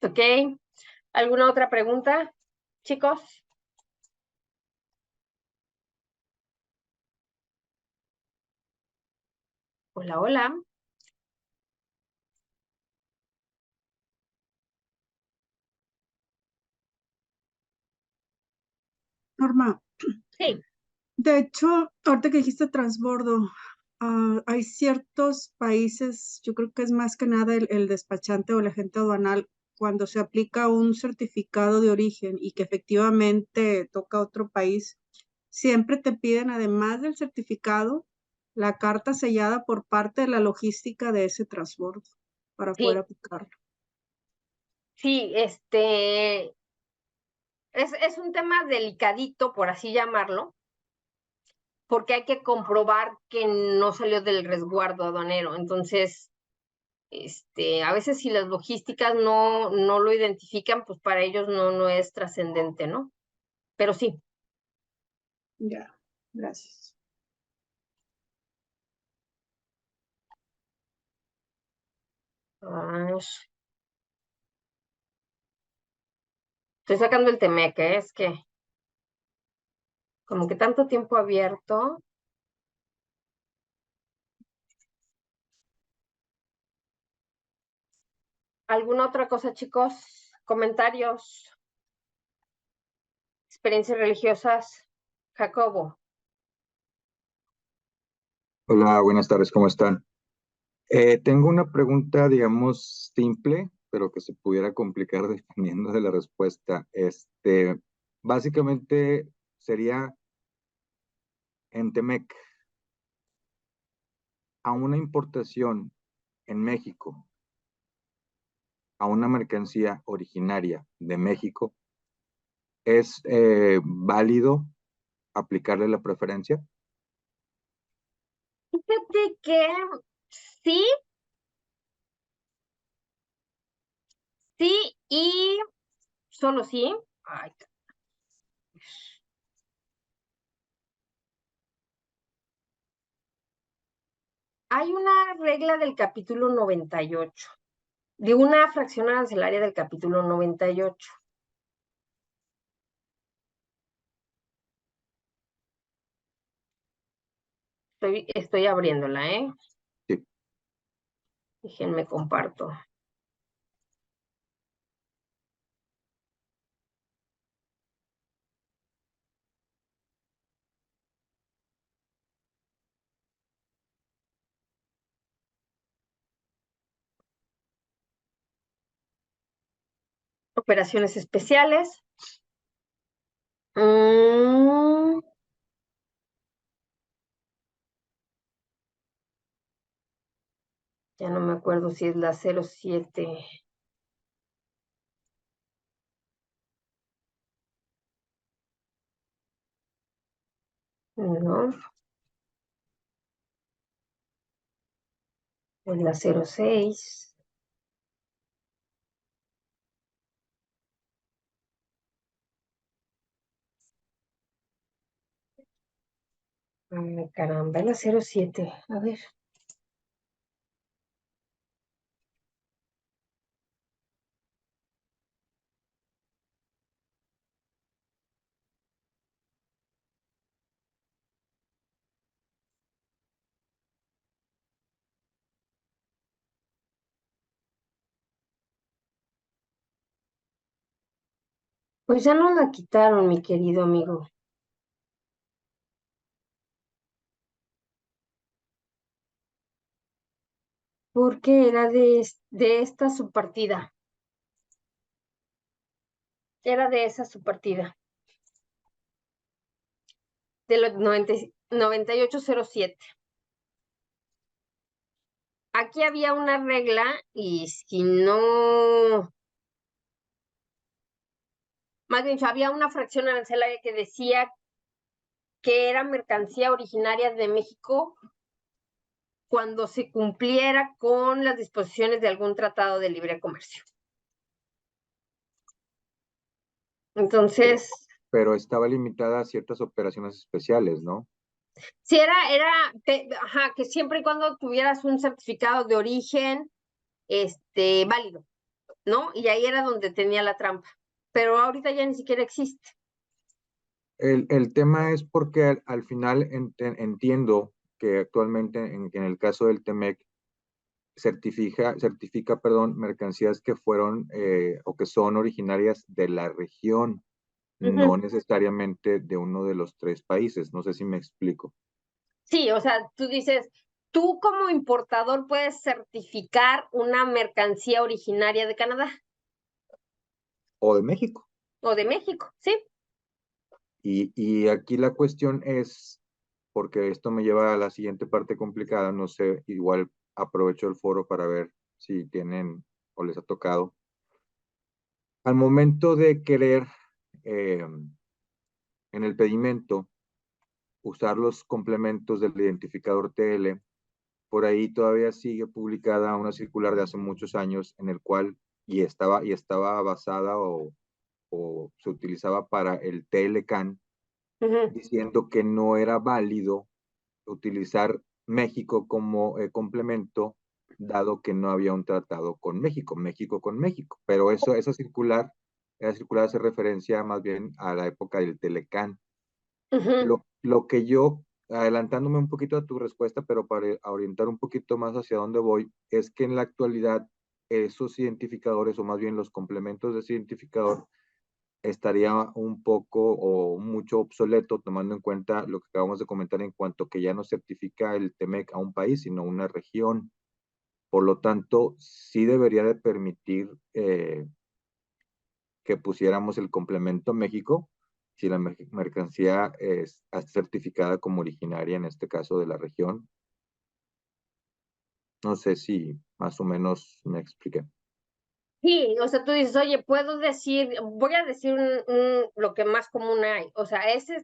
Ok. ¿Alguna otra pregunta, chicos? Hola, hola. Norma, Sí. de hecho, ahorita que dijiste transbordo, hay ciertos países, yo creo que es más que nada el despachante o el agente aduanal, cuando se aplica un certificado de origen y que efectivamente toca a otro país, siempre te piden, además del certificado, la carta sellada por parte de la logística de ese transbordo para poder Sí, aplicarlo. sí, es un tema delicadito, por así llamarlo, porque hay que comprobar que no salió del resguardo aduanero. Entonces, a veces si las logísticas no lo identifican, pues para ellos no es trascendente, ¿no? Pero sí. Ya, gracias. Estoy sacando el temeque, es que como que tanto tiempo abierto. ¿Alguna otra cosa, chicos? ¿Comentarios? ¿Experiencias religiosas? Jacobo. Hola, buenas tardes, ¿cómo están? Tengo una pregunta, digamos, simple, pero que se pudiera complicar dependiendo de la respuesta. Básicamente sería en Temec, a una importación en México, a una mercancía originaria de México, ¿Es válido aplicarle la preferencia? Fíjate que sí, sí y solo sí. Ay, hay una regla del capítulo 98, de una fracción arancelaria del capítulo 98. Estoy abriéndola, ¿eh? Sí. Déjenme comparto. Operaciones especiales. Ya no me acuerdo si es la 07. No, es la 06. Ay, caramba, es la 07. A ver. Pues ya no la quitaron, mi querido amigo. Porque era de esta subpartida. Era de esa subpartida. De los 9807. Aquí había una regla y si no, más bien, había una fracción arancelaria que decía que era mercancía originaria de México cuando se cumpliera con las disposiciones de algún tratado de libre comercio. Entonces, Pero estaba limitada a ciertas operaciones especiales, ¿no? sí ajá, que siempre y cuando tuvieras un certificado de origen, válido, ¿no? Y ahí era donde tenía la trampa. Pero ahorita ya ni siquiera existe. El tema es porque al final entiendo que actualmente en el caso del TEMEC certifica, perdón, mercancías que fueron o que son originarias de la región, no necesariamente de uno de los tres países. No sé si me explico. Sí, o sea, tú dices, tú como importador puedes certificar una mercancía originaria de Canadá O de México. o de México, ¿sí? Y aquí la cuestión es, porque esto me lleva a la siguiente parte complicada, no sé, igual aprovecho el foro para ver si tienen o les ha tocado. Al momento de querer eh, en el pedimento usar los complementos del identificador TL, por ahí todavía sigue publicada una circular de hace muchos años en el cual y estaba basada o se utilizaba para el TLCAN, diciendo que no era válido utilizar México como complemento, dado que no había un tratado con México con México. Pero esa circular hace referencia más bien a la época del Telecán. Lo que yo, adelantándome un poquito a tu respuesta, pero para orientar un poquito más hacia dónde voy, es que en la actualidad esos identificadores, o más bien los complementos de ese identificador, estaría un poco o mucho obsoleto, tomando en cuenta lo que acabamos de comentar en cuanto que ya no certifica el TEMEC a un país, sino a una región. Por lo tanto, sí debería de permitir que pusiéramos el complemento México si la mercancía es certificada como originaria, en este caso de la región. No sé si más o menos me expliqué. Sí, o sea, tú dices, oye, puedo decir, voy a decir lo que más común hay, o sea, ese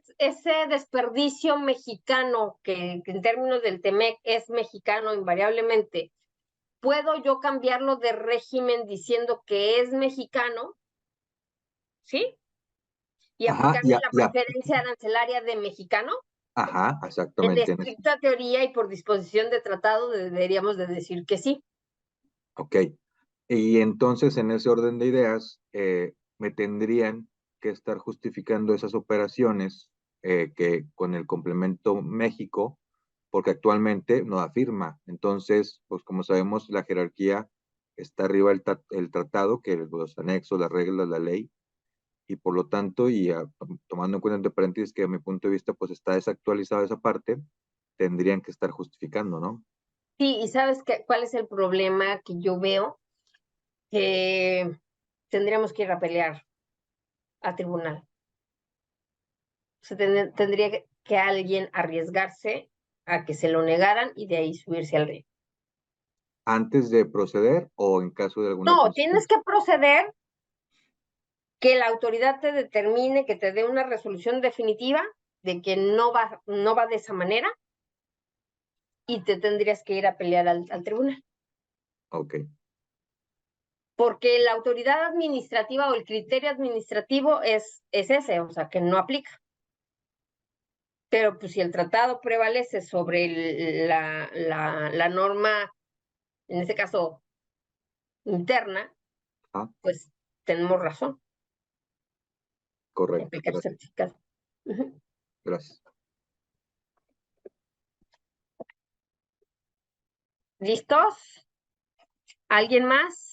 desperdicio mexicano que en términos del TEMEC es mexicano invariablemente, ¿puedo yo cambiarlo de régimen diciendo que es mexicano? ¿Sí? Y Ajá, aplicarle la preferencia arancelaria de mexicano. ajá, En exactamente. estricta teoría y por disposición de tratado deberíamos de decir que sí. Ok. Y entonces, en ese orden de ideas, me tendrían que estar justificando esas operaciones que con el complemento México, porque actualmente no afirma. Entonces, pues como sabemos, la jerarquía está arriba el tratado, que los anexos, las reglas, la ley, y por lo tanto, tomando en cuenta entre paréntesis que a mi punto de vista, pues está desactualizada esa parte, tendrían que estar justificando, ¿no? Sí, y ¿sabes cuál es el problema que yo veo? Que tendríamos que ir a pelear a tribunal. O sea, tendría que alguien arriesgarse a que se lo negaran y de ahí subirse al río. Antes de proceder o en caso de alguna No, consecuencia. tienes que proceder, que la autoridad te determine, que te dé una resolución definitiva de que no va de esa manera y te tendrías que ir a pelear al tribunal. Ok. Porque la autoridad administrativa o el criterio administrativo es ese, o sea, que no aplica. Pero pues si el tratado prevalece sobre la norma, en este caso interna, Ah, pues tenemos razón en correcto. aplicar el Gracias. certificado. Ujú. Gracias. ¿Listos? ¿Alguien más?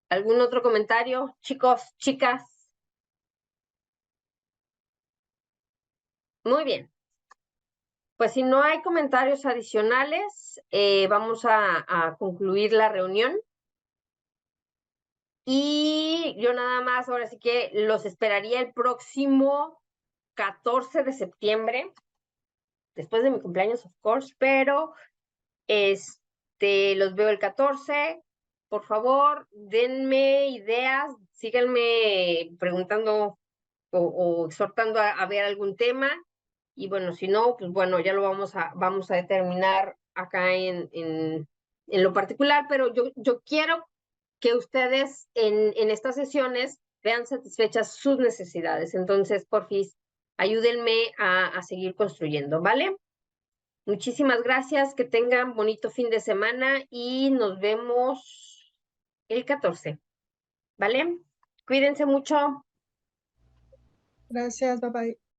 ¿Algún otro comentario, chicos, chicas? Muy bien. Pues si no hay comentarios adicionales, vamos a concluir la reunión. Y yo nada más, ahora sí que los esperaría el próximo 14 de septiembre, después de mi cumpleaños, of course, pero los veo el 14. Por favor, denme ideas, síganme preguntando o exhortando a ver algún tema. Y bueno, si no, pues bueno, ya lo vamos a determinar acá en lo particular, pero yo quiero que ustedes en estas sesiones vean satisfechas sus necesidades. Entonces, porfis, ayúdenme a seguir construyendo, ¿vale? Muchísimas gracias, que tengan bonito fin de semana y nos vemos el 14, ¿vale? Cuídense mucho. Gracias, bye bye.